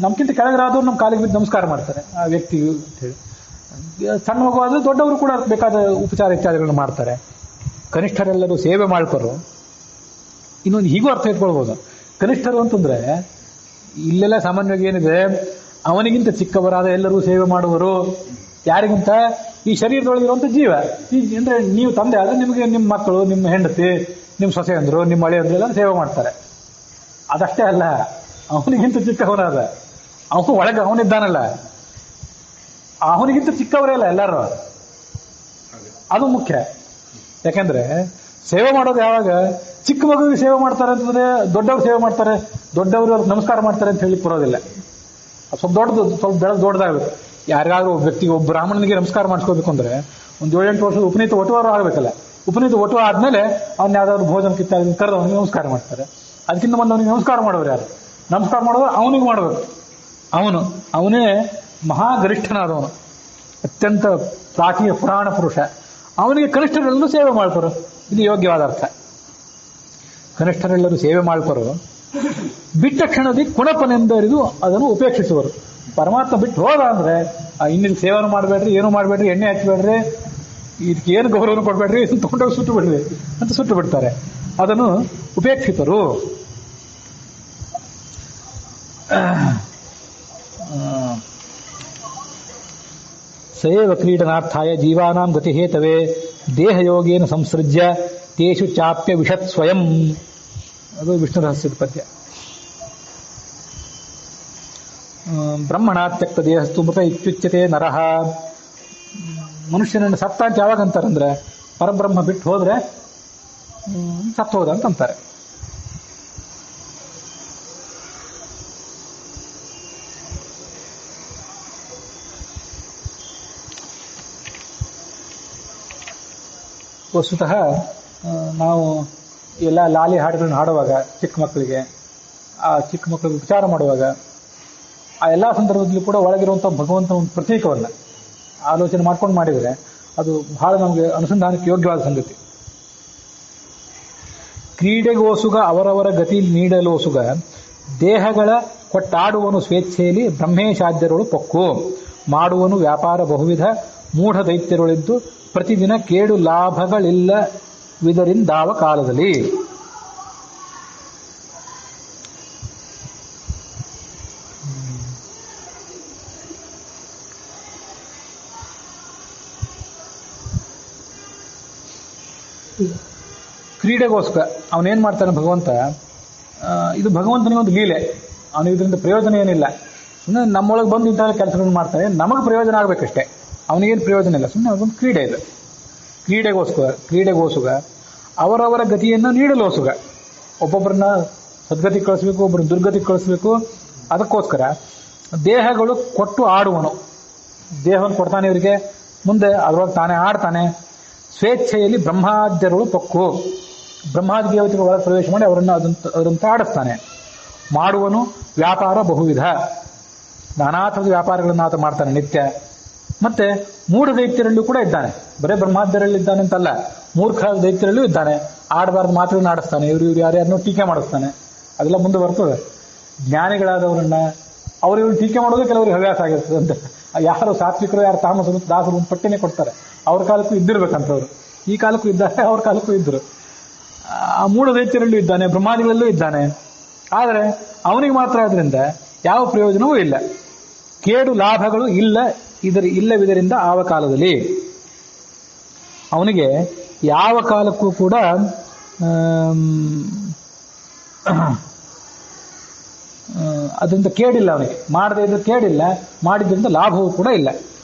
ನಮ್ಗಿಂತ ಕೆಳಗರಾದವ್ರು ನಮ್ಮ ಕಾಲಿಗೆ ಬಿದ್ದು ನಮಸ್ಕಾರ ಮಾಡ್ತಾರೆ ಆ ವ್ಯಕ್ತಿಗೂ ಅಂತ ಹೇಳಿ. ಸಣ್ಣ ಮಗು ಆದ್ರೆ ದೊಡ್ಡವರು ಕೂಡ ಬೇಕಾದ ಉಪಚಾರ ಇತ್ಯಾದಿಗಳನ್ನು ಮಾಡ್ತಾರೆ. ಕನಿಷ್ಠರೆಲ್ಲರೂ ಸೇವೆ ಮಾಡ್ಕರು. ಇನ್ನೊಂದು ಹೀಗೂ ಅರ್ಥ ಇಟ್ಕೊಳ್ಬೋದು. ಕನಿಷ್ಠರು ಅಂತಂದ್ರೆ ಇಲ್ಲೆಲ್ಲ ಸಾಮಾನ್ಯವಾಗಿ ಏನಿದೆ, ಅವನಿಗಿಂತ ಚಿಕ್ಕವರಾದ ಎಲ್ಲರೂ ಸೇವೆ ಮಾಡುವರು. ಯಾರಿಗಿಂತ? ಈ ಶರೀರದೊಳಗಿರುವಂತ ಜೀವ. ಅಂದ್ರೆ ನೀವು ತಂದೆ ಆದ್ರೆ ನಿಮಗೆ ನಿಮ್ಮ ಮಕ್ಕಳು, ನಿಮ್ಮ ಹೆಂಡತಿ, ನಿಮ್ಮ ಸೊಸೆ ಅಂದ್ರು, ನಿಮ್ಮ ಮಳೆ ಅಂದ್ರು ಎಲ್ಲ ಸೇವೆ ಮಾಡ್ತಾರೆ. ಅದಷ್ಟೇ ಅಲ್ಲ, ಅವನಿಗಿಂತ ಚಿಕ್ಕವರಾದ ಅವನು ಒಳಗೆ ಅವನಿದ್ದಾನಲ್ಲ, ಅವನಿಗಿಂತ ಚಿಕ್ಕವರೇ ಅಲ್ಲ ಎಲ್ಲರೂ. ಅದು ಮುಖ್ಯ. ಯಾಕೆಂದ್ರೆ ಸೇವೆ ಮಾಡೋದು ಯಾವಾಗ ಚಿಕ್ಕ ಮಗುವಿಗೆ ಸೇವೆ ಮಾಡ್ತಾರೆ ಅಂತಂದ್ರೆ ದೊಡ್ಡವ್ರು ಸೇವೆ ಮಾಡ್ತಾರೆ, ದೊಡ್ಡವರು ಅವ್ರಿಗೆ ನಮಸ್ಕಾರ ಮಾಡ್ತಾರೆ ಅಂತ ಹೇಳಿ ಬರೋದಿಲ್ಲ. ಸ್ವಲ್ಪ ದೊಡ್ಡದು, ಸ್ವಲ್ಪ ಬೆಳೆದು ದೊಡ್ಡದಾಗಬೇಕು. ಯಾರಿಗಾದ್ರೂ ಒಬ್ಬ ವ್ಯಕ್ತಿಗೆ, ಒಬ್ಬ ಬ್ರಾಹ್ಮಣನಿಗೆ ನಮಸ್ಕಾರ ಮಾಡಿಸ್ಕೋಬೇಕು ಅಂದ್ರೆ ಒಂದು 7-8 ವರ್ಷದ ಉಪನೀತ ಒಟುವಾರು ಆಗಬೇಕಲ್ಲ. ಉಪನೀತ ಒಟುವ ಆದ್ಮೇಲೆ ಅವ್ನ ಯಾವ್ದಾದ್ರು ಭೋಜನಕ್ಕೆ ಕರೆದು ಅವನಿಗೆ ನಮಸ್ಕಾರ ಮಾಡ್ತಾರೆ. ಅದಕ್ಕಿಂತ ಮುಂದೆ ಅವನಿಗೆ ನಮಸ್ಕಾರ ಮಾಡೋರು ಯಾರು? ನಮಸ್ಕಾರ ಮಾಡೋದು ಅವನಿಗೆ ಮಾಡಬೇಕು. ಅವನೇ ಮಹಾಗರಿಷ್ಠನಾದವನು, ಅತ್ಯಂತ ಪ್ರಾಚೀನ ಪುರಾಣ ಪುರುಷ. ಅವನಿಗೆ ಕನಿಷ್ಠರೆಲ್ಲರೂ ಸೇವೆ ಮಾಡ್ತಾರೆ. ಇದು ಯೋಗ್ಯವಾದ ಅರ್ಥ. ಕನಿಷ್ಠರೆಲ್ಲರೂ ಸೇವೆ ಮಾಡ್ತಾರೆ. ಬಿಟ್ಟ ಕ್ಷಣದಿ ಕುಣಪನೆಂದರಿದು ಅದನ್ನು ಉಪೇಕ್ಷಿಸುವರು. ಪರಮಾತ್ಮ ಬಿಟ್ಟು ಹೋದ ಅಂದ್ರೆ ಇನ್ನಿಗೆ ಸೇವನೆ ಮಾಡಬೇಡ್ರಿ, ಏನು ಮಾಡಬೇಡ್ರಿ, ಎಣ್ಣೆ ಹಚ್ಚಬೇಡ್ರಿ, ಇದಕ್ಕೆ ಏನು ಗೌರವ ಕೊಡಬೇಡ್ರಿ, ತಗೊಂಡೋಗಿ ಸುಟ್ಟು ಬಿಡ್ರಿ ಅಂತ ಸುಟ್ಟು ಬಿಡ್ತಾರೆ. ಅದನ್ನು ಉಪೇಕ್ಷಿತರು. ಸಯೇವ ಕ್ರೀಡನಾರ್ಥಾಯ ಜೀವಾನಾಂ ಗತಿಹೇತವೇ ದೇಹಯೋಗೇನ ಸಂಸೃಜ್ಯ ತೇಷು ಚಾಪ್ಯ ವಿಷತ್ ಸ್ವಯಂ. ಅದು ವಿಷ್ಣು ರಹಸ್ಯದ ಪದ್ಯ. ಬ್ರಹ್ಮಣಾತ್ಯಕ್ತ ದೇಹಸ್ತು ಮೃತ ಇತ್ಯುಚ್ಯತೆ ನರಹ. ಮನುಷ್ಯನನ್ನು ಸತ್ತ ಅಂತ ಯಾವಾಗ ಅಂತಾರಂದ್ರೆ ಪರಬ್ರಹ್ಮ ಬಿಟ್ಟು ಹೋದ್ರೆ ಸತ್ತ ಹೋದ ಅಂತ ಅಂತಾರೆ. ವಸ್ತುತಃ ನಾವು ಎಲ್ಲ ಲಾಲಿ ಹಾಡುಗಳನ್ನ ಹಾಡುವಾಗ ಚಿಕ್ಕ ಮಕ್ಕಳಿಗೆ ಉಪಚಾರ ಮಾಡುವಾಗ ಆ ಎಲ್ಲ ಸಂದರ್ಭದಲ್ಲೂ ಕೂಡ ಒಳಗಿರುವಂಥ ಭಗವಂತನ ಒಂದು ಪ್ರತೀಕವನ್ನ ಆಲೋಚನೆ ಮಾಡ್ಕೊಂಡು ಮಾಡಿದರೆ ಅದು ಬಹಳ ನಮಗೆ ಅನುಸಂಧಾನಕ್ಕೆ ಯೋಗ್ಯವಾದ ಸಂಗತಿ. ಕ್ರೀಡೆಗೋಸುಗ ಅವರವರ ಗತಿ ನೀಡಲೋಸುಗ ದೇಹಗಳ ಕೊಟ್ಟಾಡುವನು ಸ್ವೇಚ್ಛೆಯಲ್ಲಿ ಬ್ರಹ್ಮೇಶಾದ್ಯರುಳು ಪೊಕ್ಕು ಮಾಡುವನು ವ್ಯಾಪಾರ ಬಹುವಿಧ ಮೂಢ ದೈತ್ಯರುಳಿದ್ದು ಪ್ರತಿದಿನ ಕೇಡು ಲಾಭಗಳಿಲ್ಲವಿದರಿಂದಾವ ಕಾಲದಲ್ಲಿ. ಕ್ರೀಡೆಗೋಸ್ಕರ ಅವನೇನ್ ಮಾಡ್ತಾನೆ ಭಗವಂತ, ಇದು ಭಗವಂತನಿಗೆ ಒಂದು ಲೀಲೆ. ಅವನು ಇದರಿಂದ ಪ್ರಯೋಜನ ಏನಿಲ್ಲ. ಸುಮ್ಮನೆ ನಮ್ಮೊಳಗೆ ಬಂದು ಇಂಥ ಕೆಲಸಗಳನ್ನು ಮಾಡ್ತಾನೆ, ನಮಗೆ ಪ್ರಯೋಜನ ಆಗ್ಬೇಕಷ್ಟೇ, ಅವನಿಗೇನು ಪ್ರಯೋಜನ ಇಲ್ಲ. ಸುಮ್ಮನೆ ಅದೊಂದು ಕ್ರೀಡೆ ಇದೆ. ಕ್ರೀಡೆಗೋಸುಗ ಅವರವರ ಗತಿಯನ್ನು ನೀಡಲೋಸುಗ. ಒಬ್ಬೊಬ್ಬರನ್ನ ಸದ್ಗತಿಗೆ ಕಳಿಸ್ಬೇಕು, ಒಬ್ಬರನ್ನ ದುರ್ಗತಿಗೆ ಕಳಿಸ್ಬೇಕು. ಅದಕ್ಕೋಸ್ಕರ ದೇಹಗಳು ಕೊಟ್ಟು ಆಡುವನು. ದೇಹವನ್ನು ಕೊಡ್ತಾನೆ ಇವರಿಗೆ, ಮುಂದೆ ಅದರೊಳಗೆ ತಾನೇ ಆಡ್ತಾನೆ. ಸ್ವೇಚ್ಛೆಯಲ್ಲಿ ಬ್ರಹ್ಮಾದ್ಯರುಳು ಪೊಕ್ಕು, ಬ್ರಹ್ಮಾದಿ ದೇವತೆಗಳು ಒಳಗೆ ಪ್ರವೇಶ ಮಾಡಿ ಅದರಂತ ಆಡಿಸ್ತಾನೆ. ಮಾಡುವನು ವ್ಯಾಪಾರ ಬಹುವಿಧ, ನಾನಾ ಥರದ ವ್ಯಾಪಾರಗಳನ್ನು ಆತ ಮಾಡ್ತಾನೆ ನಿತ್ಯ. ಮತ್ತೆ ಮೂಢ ದೈತ್ಯರಲ್ಲೂ ಕೂಡ ಇದ್ದಾನೆ. ಬರೇ ಬ್ರಹ್ಮಾದ್ಯರಲ್ಲಿ ಇದ್ದಾನೆ ಅಂತಲ್ಲ, ಮೂರ್ಖ ದೈತ್ಯರಲ್ಲೂ ಇದ್ದಾನೆ. ಆಡಬಾರ್ದು ಮಾತುಗಳನ್ನ ಆಡಿಸ್ತಾನೆ. ಇವರು ಯಾರ್ಯಾರನ್ನೋ ಟೀಕೆ ಮಾಡಿಸ್ತಾನೆ. ಅದೆಲ್ಲ ಮುಂದೆ ಬರ್ತದೆ. ಜ್ಞಾನಿಗಳಾದವರನ್ನ ಅವ್ರು ಟೀಕೆ ಮಾಡೋದು ಕೆಲವರಿಗೆ ಹವ್ಯಾಸ ಆಗಿರ್ತದೆ ಅಂತ. ಯಾರು ಸಾತ್ವಿಕರು, ಯಾರು ತಾಮಸರು, ದಾಸರು ಒಂದು ಪಟ್ಟಿನೇ ಕೊಡ್ತಾರೆ. ಅವ್ರ ಕಾಲಕ್ಕೂ ಇದ್ದಿರ್ಬೇಕಂತವ್ರು. ಈ ಕಾಲಕ್ಕೂ ಇದ್ದಾರೆ, ಅವ್ರ ಕಾಲಕ್ಕೂ ಇದ್ರು. ಆ ಮೂಢ ದೈತ್ಯರಲ್ಲೂ ಇದ್ದಾನೆ, ಬ್ರಹ್ಮಾದಿಗಳಲ್ಲೂ ಇದ್ದಾನೆ. ಆದರೆ ಅವನಿಗೆ ಮಾತ್ರ ಅದರಿಂದ ಯಾವ ಪ್ರಯೋಜನವೂ ಇಲ್ಲ. ಕೇಡು ಲಾಭಗಳು ಇಲ್ಲವಿದರಿಂದ ಆವ ಕಾಲದಲ್ಲಿ ಅವನಿಗೆ ಯಾವ ಕಾಲಕ್ಕೂ ಕೂಡ ಅದರಿಂದ ಕೇಡಿಲ್ಲ. ಅವನಿಗೆ ಮಾಡದೇ ಇದ್ರೆ ಕೇಡಿಲ್ಲ, ಮಾಡಿದ್ರಿಂದ ಲಾಭವೂ ಕೂಡ ಇಲ್ಲ.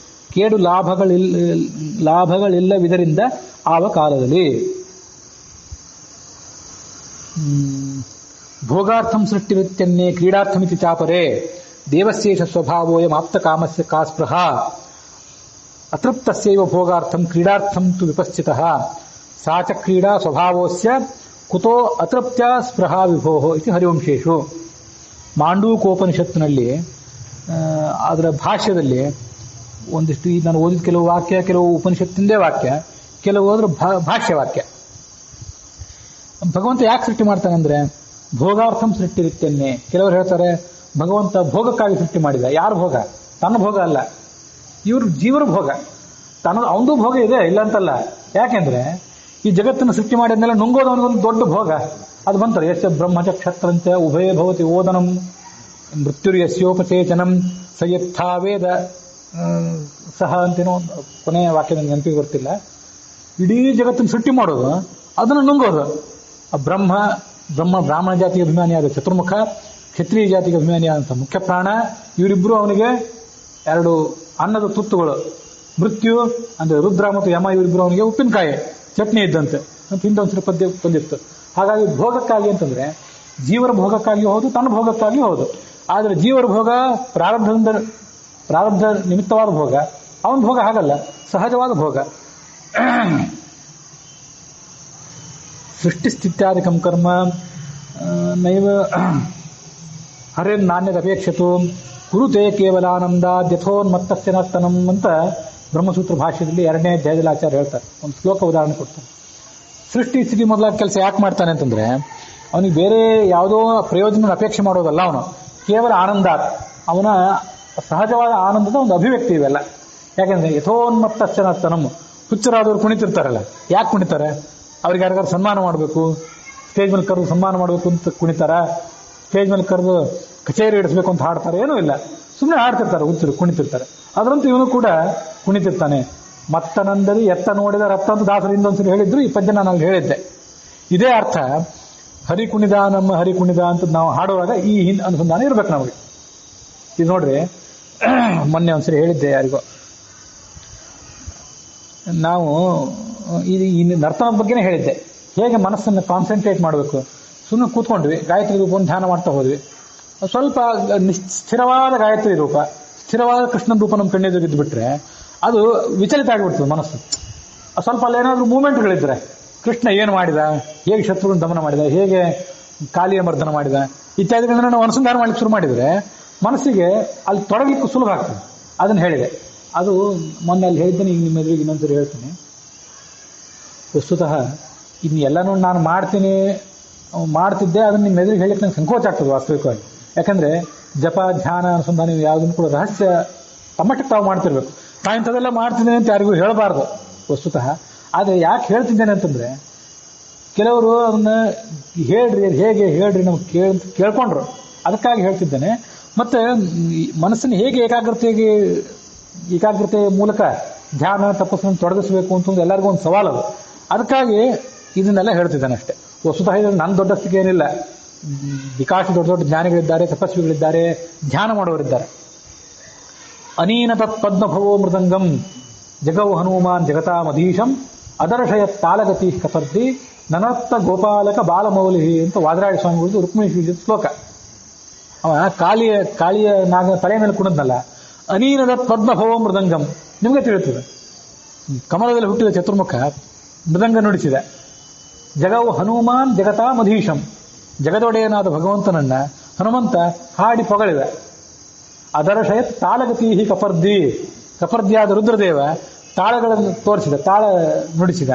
ಕೇಡು ಲಾಭಗಳಿಲ್ಲವಿದರಿಂದ ಆವ ಕಾಲದಲ್ಲಿ. ಭೋಗಾರ್ಥಂ ಸೃಷ್ಟಿರಿತ್ಯನ್ನೇ ಕ್ರೀಡಾರ್ಥಮಿತಿ ಚಾಪರೇ ದೇವಸ್ಯೇಷ ಸ್ವಭಾವೋಯಂ ಆಪ್ತ ಕಾಮಸ್ಯ ಕಾ ಸ್ಪೃಹ ಅತೃಪ್ತಸ್ಯೈವ ಭೋಗಾರ್ಥಂ ಕ್ರೀಡಾರ್ಥಂ ತು ವಿಪಸ್ಥಿತಃ ಸಾ ಚ ಕ್ರೀಡಾ ಸ್ವಭಾವೋಸ್ಯ ಕುತೋ ಅತೃಪ್ತ್ಯ ಸ್ಪೃಹ ವಿಭೋಃ ಇತಿ ಹರಿವಂಶೇಷು. ಮಾಂಡೂಕೋಪನಿಷತ್ತಿನಲ್ಲಿ ಅದರ ಭಾಷ್ಯದಲ್ಲಿ ಒಂದಿಷ್ಟು ನಾನು ಓದಿದ ಕೆಲವು ವಾಕ್ಯ, ಕೆಲವು ಉಪನಿಷತ್ತಿಂದೇ ವಾಕ್ಯ, ಕೆಲವು ಹೋದ್ರೆ ಭಾಷ್ಯ ವಾಕ್ಯ. ಭಗವಂತ ಯಾಕೆ ಸೃಷ್ಟಿ ಮಾಡ್ತಾನೆ ಅಂದ್ರೆ ಭೋಗಾರ್ಥಂ ಸೃಷ್ಟಿರಿತ್ಯನ್ನೇ. ಕೆಲವರು ಹೇಳ್ತಾರೆ ಭಗವಂತ ಭೋಗಕ್ಕಾಗಿ ಸೃಷ್ಟಿ ಮಾಡಿದ. ಯಾರು ಭೋಗ? ತನ್ನ ಭೋಗ ಅಲ್ಲ, ಇವರು ಜೀವನ ಭೋಗ, ಅವನದು ಭೋಗ ಇದೆ, ಇಲ್ಲ ಅಂತಲ್ಲ. ಯಾಕೆಂದ್ರೆ ಈ ಜಗತ್ತನ್ನು ಸೃಷ್ಟಿ ಮಾಡಿದ್ಮೇಲೆ ನುಂಗೋದು ಅವನಿಗೊಂದು ದೊಡ್ಡ ಭೋಗ. ಅದು ಬಂತಾರೆ, ಯಶ ಬ್ರಹ್ಮಚ ಕ್ಷತ್ರಂಚ ಉಭಯ ಭವತಿ ಓದನಂ ಮೃತ್ಯುರ್ ಯಸ್ಯೋಪಚೇತನಂ ಸಯತ್ಥಾವೇದ ಸಹ ಅಂತೇನೋ ಕೊನೆಯ ವಾಕ್ಯ ನನಗೆ ನೆನಪಿಗೆ ಬರ್ತಿಲ್ಲ. ಇಡೀ ಜಗತ್ತನ್ನು ಸೃಷ್ಟಿ ಮಾಡೋದು, ಅದನ್ನು ನುಂಗೋದು. ಬ್ರಾಹ್ಮಣ ಜಾತಿಗೆ ಅಭಿಮಾನಿಯಾದ ಚತುರ್ಮುಖ, ಕ್ಷತ್ರಿಯ ಜಾತಿಗೆ ಅಭಿಮಾನಿಯಾದಂಥ ಮುಖ್ಯ ಪ್ರಾಣ, ಇವರಿಬ್ಬರು ಅವನಿಗೆ ಎರಡು ಅನ್ನದ ತುತ್ತುಗಳು. ಮೃತ್ಯು ಅಂದ್ರೆ ರುದ್ರ ಮತ್ತು ಯಮ, ಇವರಿಬ್ಬರು ಅವನಿಗೆ ಉಪ್ಪಿನಕಾಯಿ ಚಟ್ನಿ ಇದ್ದಂತೆ ಅಂತ ಹಿಂದೆ ಒಂದ್ಸರಿ ಪದ್ಯ ಬಂದಿತ್ತು. ಹಾಗಾಗಿ ಭೋಗಕ್ಕಾಗಿ ಅಂತಂದ್ರೆ ಜೀವರ ಭೋಗಕ್ಕಾಗಿ ಹೌದು, ತನ್ನ ಭೋಗಕ್ಕಾಗಿ ಹೌದು. ಆದರೆ ಜೀವರ ಭೋಗ ಪ್ರಾರಬ್ಧ ನಿಮಿತ್ತವಾದ ಭೋಗ, ಅವನ ಭೋಗ ಹಾಗಲ್ಲ, ಸಹಜವಾದ ಭೋಗ. ಸೃಷ್ಟಿಸ್ಥಿತ್ಯಾದಿಕಂ ಕರ್ಮ ನೈವ ಹರೇನ್ ನಾಣ್ಯದ ಅಪೇಕ್ಷತು ಕುರುತೆ ಕೇವಲ ಆನಂದಾದ್ ಯಥೋನ್ಮತ್ತಸ್ಯ ನರ್ತನಂ ಅಂತ ಬ್ರಹ್ಮಸೂತ್ರ ಭಾಷ್ಯದಲ್ಲಿ 2ನೇ ಅಧ್ಯಾಯದಲ್ಲಿ ಆಚಾರ್ಯ ಹೇಳ್ತಾರೆ. ಒಂದು ಶ್ಲೋಕ ಉದಾಹರಣೆ ಕೊಡ್ತಾರೆ. ಸೃಷ್ಟಿ ಸ್ಥಿತಿ ಮೊದಲಾದ ಕೆಲಸ ಯಾಕೆ ಮಾಡ್ತಾನೆ ಅಂತಂದ್ರೆ ಅವನಿಗೆ ಬೇರೆ ಯಾವುದೋ ಪ್ರಯೋಜನ ಅಪೇಕ್ಷೆ ಮಾಡೋದಲ್ಲ, ಅವನು ಕೇವಲ ಆನಂದ, ಅವನ ಸಹಜವಾದ ಆನಂದದ ಒಂದು ಅಭಿವ್ಯಕ್ತಿ ಇವೆಲ್ಲ. ಯಾಕೆಂದ್ರೆ ಯಥೋನ್ಮತ್ತಸ್ಯ ನರ್ತನಂ, ಹುಚ್ಚರಾದವರು ಕುಣಿತಿರ್ತಾರಲ್ಲ, ಯಾಕೆ ಕುಣಿತಾರೆ? ಅವ್ರಿಗೆ ಯಾರಿಗಾರು ಸನ್ಮಾನ ಮಾಡಬೇಕು, ಸ್ಟೇಜ್ ಮೇಲೆ ಕರೆದು ಸನ್ಮಾನ ಮಾಡಬೇಕು ಅಂತ ಕುಣಿತಾರ? ಸ್ಟೇಜ್ ಮೇಲೆ ಕರೆದು ಕಚೇರಿ ಇಡಿಸ್ಬೇಕು ಅಂತ ಹಾಡ್ತಾರೆ? ಏನೂ ಇಲ್ಲ, ಸುಮ್ಮನೆ ಹಾಡ್ತಿರ್ತಾರೆ, ಹುಚ್ಚರು ಕುಣಿತಿರ್ತಾರೆ. ಅದರಂತೂ ಇವನು ಕೂಡ ಕುಣಿತಿರ್ತಾನೆ. ಮತ್ತನಂದರಿ ಎತ್ತ ನೋಡಿದ ರತ್ತ ಅಂತ ದಾಸರು ಇನ್ನೊಂದ್ಸರಿ ಹೇಳಿದ್ರು, ಈ ಪದ್ಯ ನಾನು ಅಲ್ಲಿ ಹೇಳಿದ್ದೆ. ಇದೇ ಅರ್ಥ ಹರಿ ಕುಣಿದ ನಮ್ಮ ಹರಿ ಕುಣಿದ ಅಂತ ನಾವು ಹಾಡುವಾಗ ಈ ಅನುಸಂಧಾನ ಇರ್ಬೇಕು ನಮಗೆ. ಇದು ನೋಡ್ರಿ, ಮೊನ್ನೆ ಒಂದ್ಸರಿ ಹೇಳಿದ್ದೆ ಯಾರಿಗೋ, ನಾವು ಈ ನರ್ತನದ ಬಗ್ಗೆನೇ ಹೇಳಿದ್ದೆ. ಹೇಗೆ ಮನಸ್ಸನ್ನು ಕಾನ್ಸಂಟ್ರೇಟ್ ಮಾಡಬೇಕು. ಸುಮ್ಮನೆ ಕೂತ್ಕೊಂಡ್ವಿ, ಗಾಯತ್ರಿ ರೂಪವನ್ನು ಧ್ಯಾನ ಮಾಡ್ತಾ ಹೋದ್ವಿ. ಸ್ವಲ್ಪ ಸ್ಥಿರವಾದ ಗಾಯತ್ರಿ ರೂಪ, ಸ್ಥಿರವಾದ ಕೃಷ್ಣನ ರೂಪ ನಮ್ಮ ಕಣ್ಣೆದುರು ಬಿಟ್ರೆ ಅದು ವಿಚಲಿತ ಆಗಿಬಿಡ್ತದೆ ಮನಸ್ಸು. ಸ್ವಲ್ಪ ಅಲ್ಲೇನಾದ್ರೂ ಮೂಮೆಂಟ್ಗಳಿದ್ರೆ, ಕೃಷ್ಣ ಏನು ಮಾಡಿದ, ಹೇಗೆ ಶತ್ರುಗಳನ್ನು ದಮನ ಮಾಡಿದ, ಹೇಗೆ ಕಾಲಿಯ ಮರ್ದನ ಮಾಡಿದ ಇತ್ಯಾದಿಗಳನ್ನ ನಾವು ಅನುಸಂಧಾನ ಮಾಡ್ಲಿಕ್ಕೆ ಶುರು ಮಾಡಿದರೆ ಮನಸ್ಸಿಗೆ ಅಲ್ಲಿ ತೊಡಗಲಿಕ್ಕೆ ಸುಲಭ ಆಗ್ತದೆ. ಅದನ್ನು ಹೇಳಿದೆ. ಅದು ಮೊನ್ನೆ ಅಲ್ಲಿ ಹೇಳಿದ್ದೇನೆ, ಈಗ ನಿಮ್ಮ ಎದುರಿಗೆ ಇನ್ನೊಂದ್ಸರಿ ಹೇಳ್ತೀನಿ. ವಸ್ತುತಃ ಇನ್ನು ಎಲ್ಲನೂ ನಾನು ಮಾಡ್ತಿದ್ದೆ, ಅದನ್ನು ನಿಮ್ಮ ಎದುರಿಗೆ ಹೇಳಿಕ್ಕೆ ನಂಗೆ ಸಂಕೋಚ ಆಗ್ತದೆ ವಾಸ್ತವಿಕವಾಗಿ. ಯಾಕಂದ್ರೆ ಜಪ ಧ್ಯಾನ ಅನುಸಂಧಾನ ಯಾವುದನ್ನು ಕೂಡ ರಹಸ್ಯ ತಮ್ಮಟ್ಟಕ್ಕೆ ತಾವು ಮಾಡ್ತಿರ್ಬೇಕು. ನಾ ಇಂಥದೆಲ್ಲ ಮಾಡ್ತಿದ್ದೇನೆ ಅಂತ ಯಾರಿಗೂ ಹೇಳಬಾರ್ದು ವಸ್ತುತಃ. ಆದರೆ ಯಾಕೆ ಹೇಳ್ತಿದ್ದೇನೆ ಅಂತಂದ್ರೆ, ಕೆಲವರು ಅದನ್ನ ಹೇಳ್ರಿ, ಹೇಗೆ ಹೇಳ್ರಿ ನಮ್ಗೆ ಕೇಳ್ಕೊಂಡ್ರು, ಅದಕ್ಕಾಗಿ ಹೇಳ್ತಿದ್ದೇನೆ. ಮತ್ತೆ ಮನಸ್ಸನ್ನು ಹೇಗೆ ಏಕಾಗ್ರತೆ ಮೂಲಕ ಧ್ಯಾನ ತಪಸ್ಸನ್ನು ತೊಡಗಿಸಬೇಕು ಅಂತಂದ್ರೆ ಎಲ್ಲರಿಗೂ ಒಂದು ಸವಾಲು. ಅದಕ್ಕಾಗಿ ಇದನ್ನೆಲ್ಲ ಹೇಳ್ತಿದ್ದಾನೆ ಅಷ್ಟೇ. ವಸ್ತುತಃ ಇದು ನನ್ನ ದೊಡ್ಡಸ್ತಿಗೆ ಏನಿಲ್ಲ. ವಿಕಾಸ ದೊಡ್ಡ ದೊಡ್ಡ ಜ್ಞಾನಿಗಳಿದ್ದಾರೆ, ತಪಸ್ವಿಗಳಿದ್ದಾರೆ, ಧ್ಯಾನ ಮಾಡೋರಿದ್ದಾರೆ. ಅನೀನ ತತ್ ಪದ್ಮಭವೋ ಮೃದಂಗಂ ಜಗೌ ಹನುಮಾನ್ ಜಗತಾ ಮಧೀಶಂ ಅದರ್ಶಯ ತಾಲಗತಿ ಕಪರ್ದಿ ನನತ್ತ ಗೋಪಾಲಕ ಬಾಲಮೌಲಿ ಅಂತ ವಾದರಾಯ ಸ್ವಾಮಿಗಳದ್ದು ರುಕ್ಮಿಣಿ ಶ್ಲೋಕ. ಅವ ಕಾಳಿಯ ನಾಗ ತಲೆ ಮೇಲೆ ಕುಣದ್ನಲ್ಲ, ಅನೀನದ ಪದ್ಮಭವೋ ಮೃದಂಗಂ. ನಿಮ್ಗೆ ತಿಳಿಯುತ್ತದೆ, ಕಮಲದಲ್ಲಿ ಹುಟ್ಟಿದ ಚತುರ್ಮುಖ ಮೃದಂಗ ನುಡಿಸಿದ. ಜಗವು ಹನುಮಾನ್ ಜಗತಾ ಮಧೀಶಂ, ಜಗದೊಡೆಯನಾದ ಭಗವಂತನನ್ನ ಹನುಮಂತ ಹಾಡಿ ಪೊಗಳಿದ. ಅದರ್ಶಯ ತಾಳಗತಿ ಕಪರ್ದಿಯಾದ ರುದ್ರದೇವ ತಾಳಗಳನ್ನು ತೋರಿಸಿದ, ತಾಳ ನುಡಿಸಿದ.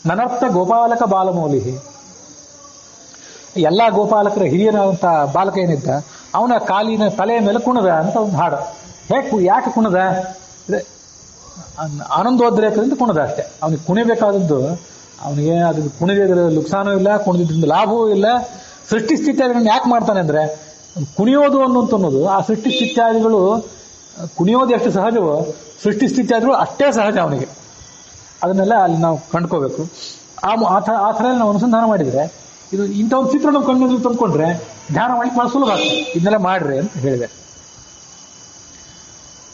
ನನರ್ಥ ಗೋಪಾಲಕ ಬಾಲಮೌಲಿ, ಎಲ್ಲಾ ಗೋಪಾಲಕರ ಹಿರಿಯನಾದಂಥ ಬಾಲಕ ಏನಿದ್ದ ಅವನ ಕಾಲಿನ ತಲೆಯ ಮೇಲೆ ಕುಣದ ಅಂತ ಒಂದು ಹಾಡು. ಯಾಕೆ ಕುಣದ? ಆನಂದೋದ್ರೇಕದಿಂದ ಕುಣದ ಅಷ್ಟೇ. ಅವನಿಗೆ ಕುಣಿಬೇಕಾದದ್ದು, ಅವನಿಗೆ ಅದು ಕುಣಿದಿದ್ರೆ ಲುಕ್ಸಾನೂ ಇಲ್ಲ, ಕುಣಿದಿದ್ರಿಂದ ಲಾಭವೂ ಇಲ್ಲ. ಸೃಷ್ಟಿ ಸ್ಥಿತ್ಯಾದಿಗಳನ್ನ ಯಾಕೆ ಮಾಡ್ತಾನೆ ಅಂದ್ರೆ, ಕುಣಿಯೋದು ಅನ್ನೋದು ಆ ಸೃಷ್ಟಿ ಸ್ಥಿತ್ಯಾದಿಗಳು, ಕುಣಿಯೋದು ಎಷ್ಟು ಸಹಜವೋ ಸೃಷ್ಟಿ ಸ್ಥಿತ್ಯಾದಿಗಳು ಅಷ್ಟೇ ಸಹಜ ಅವನಿಗೆ. ಅದನ್ನೆಲ್ಲ ಅಲ್ಲಿ ನಾವು ಕಂಡ್ಕೋಬೇಕು. ಆ ಥರ ನಾವು ಅನುಸಂಧಾನ ಮಾಡಿದ್ರೆ, ಇದು ಇಂಥ ಒಂದು ಚಿತ್ರ ನಾವು ಕಣ್ಣಲ್ಲಿ ತಂದ್ಕೊಂಡ್ರೆ ಧ್ಯಾನ ಮಾಡಿ ಬಹಳ ಸುಲಭ ಆಗ್ತದೆ. ಇದನ್ನೆಲ್ಲ ಮಾಡ್ರಿ ಅಂತ ಹೇಳಿದೆ.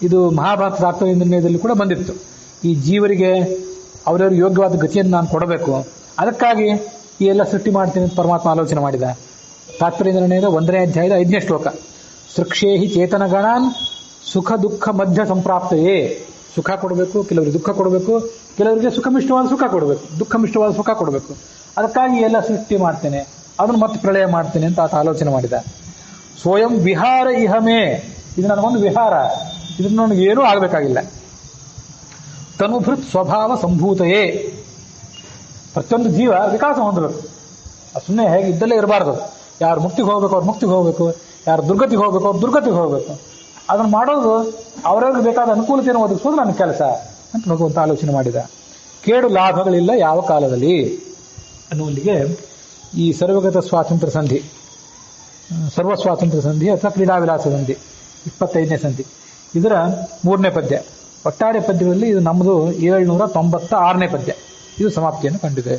ಇದು ಮಹಾಭಾರತದ ಆತ್ಮನಿರ್ಣಯದಲ್ಲಿ ಕೂಡ ಬಂದಿತ್ತು. ಈ ಜೀವರಿಗೆ ಅವರವ್ರ ಯೋಗ್ಯವಾದ ಗತಿಯನ್ನು ನಾನು ಕೊಡಬೇಕು, ಅದಕ್ಕಾಗಿ ಈ ಎಲ್ಲ ಸೃಷ್ಟಿ ಮಾಡ್ತೀನಿ ಅಂತ ಪರಮಾತ್ಮ ಆಲೋಚನೆ ಮಾಡಿದ. ತಾತ್ಪರ್ಯ ನಿರ್ಣಯದ 1ನೇ ಅಧ್ಯಾಯದ 5ನೇ ಶ್ಲೋಕ. ಸೃಕ್ಷೇಹಿ ಚೇತನ ಗಣಾನ್ ಸುಖ ದುಃಖ ಮಧ್ಯ ಸಂಪ್ರಾಪ್ತೆಯೇ. ಸುಖ ಕೊಡಬೇಕು, ಕೆಲವರಿಗೆ ದುಃಖ ಕೊಡಬೇಕು, ಕೆಲವರಿಗೆ ಸುಖಮಿಷ್ಟವಾದ ಸುಖ ಕೊಡಬೇಕು, ದುಃಖಮಿಷ್ಟವಾದ ಸುಖ ಕೊಡಬೇಕು. ಅದಕ್ಕಾಗಿ ಎಲ್ಲ ಸೃಷ್ಟಿ ಮಾಡ್ತೇನೆ, ಅದನ್ನು ಮತ್ತೆ ಪ್ರಳಯ ಮಾಡ್ತೇನೆ ಅಂತ ಆತ ಆಲೋಚನೆ ಮಾಡಿದ. ಸ್ವಯಂ ವಿಹಾರ ಇಹಮೇ, ಇದು ನನಗೊಂದು ವಿಹಾರ, ಇದನ್ನು ನನಗೆ ಏನೂ ಆಗಬೇಕಾಗಿಲ್ಲ. ತನುಭೃತ್ ಸ್ವಭಾವ ಸಂಭೂತೆಯೇ, ಪ್ರತಿಯೊಂದು ಜೀವ ವಿಕಾಸ ಹೊಂದಬೇಕು. ಸುಮ್ಮನೆ ಹೇಗೆ ಇದ್ದಲ್ಲೇ ಇರಬಾರ್ದು. ಯಾರು ಮುಕ್ತಿಗೆ ಹೋಗ್ಬೇಕು ಅವ್ರು ಮುಕ್ತಿಗೆ ಹೋಗ್ಬೇಕು, ಯಾರು ದುರ್ಗತಿಗೆ ಹೋಗ್ಬೇಕು ಅವ್ರು ದುರ್ಗತಿಗೆ ಹೋಗ್ಬೇಕು. ಅದನ್ನು ಮಾಡೋದು ಅವರವ್ರಿಗೆ ಬೇಕಾದ ಅನುಕೂಲತೆಯನ್ನು ಒದಗಿಸೋದು ನನ್ನ ಕೆಲಸ ಅಂತ ಭಗವಂತ ಆಲೋಚನೆ ಮಾಡಿದ. ಕೇಡು ಲಾಭಗಳಿಲ್ಲ ಯಾವ ಕಾಲದಲ್ಲಿ ಅನ್ನುವಲ್ಲಿಗೆ ಈ ಸರ್ವಗತ ಸ್ವಾತಂತ್ರ್ಯ ಸಂಧಿ, ಸರ್ವ ಸ್ವಾತಂತ್ರ್ಯ ಸಂಧಿ ಅಥವಾ ಕ್ರೀಡಾವಿಲಾಸ ಸಂಧಿ 25ನೇ ಸಂಧಿ, ಇದರ 3ನೇ ಪದ್ಯ. ಒಟ್ಟಾರೆ ಪದ್ಯಗಳಲ್ಲಿ ಇದು ನಮ್ಮದು 796ನೇ ಪದ್ಯ. ಇದು ಸಮಾಪ್ತಿಯನ್ನು ಕಂಡಿದೆ.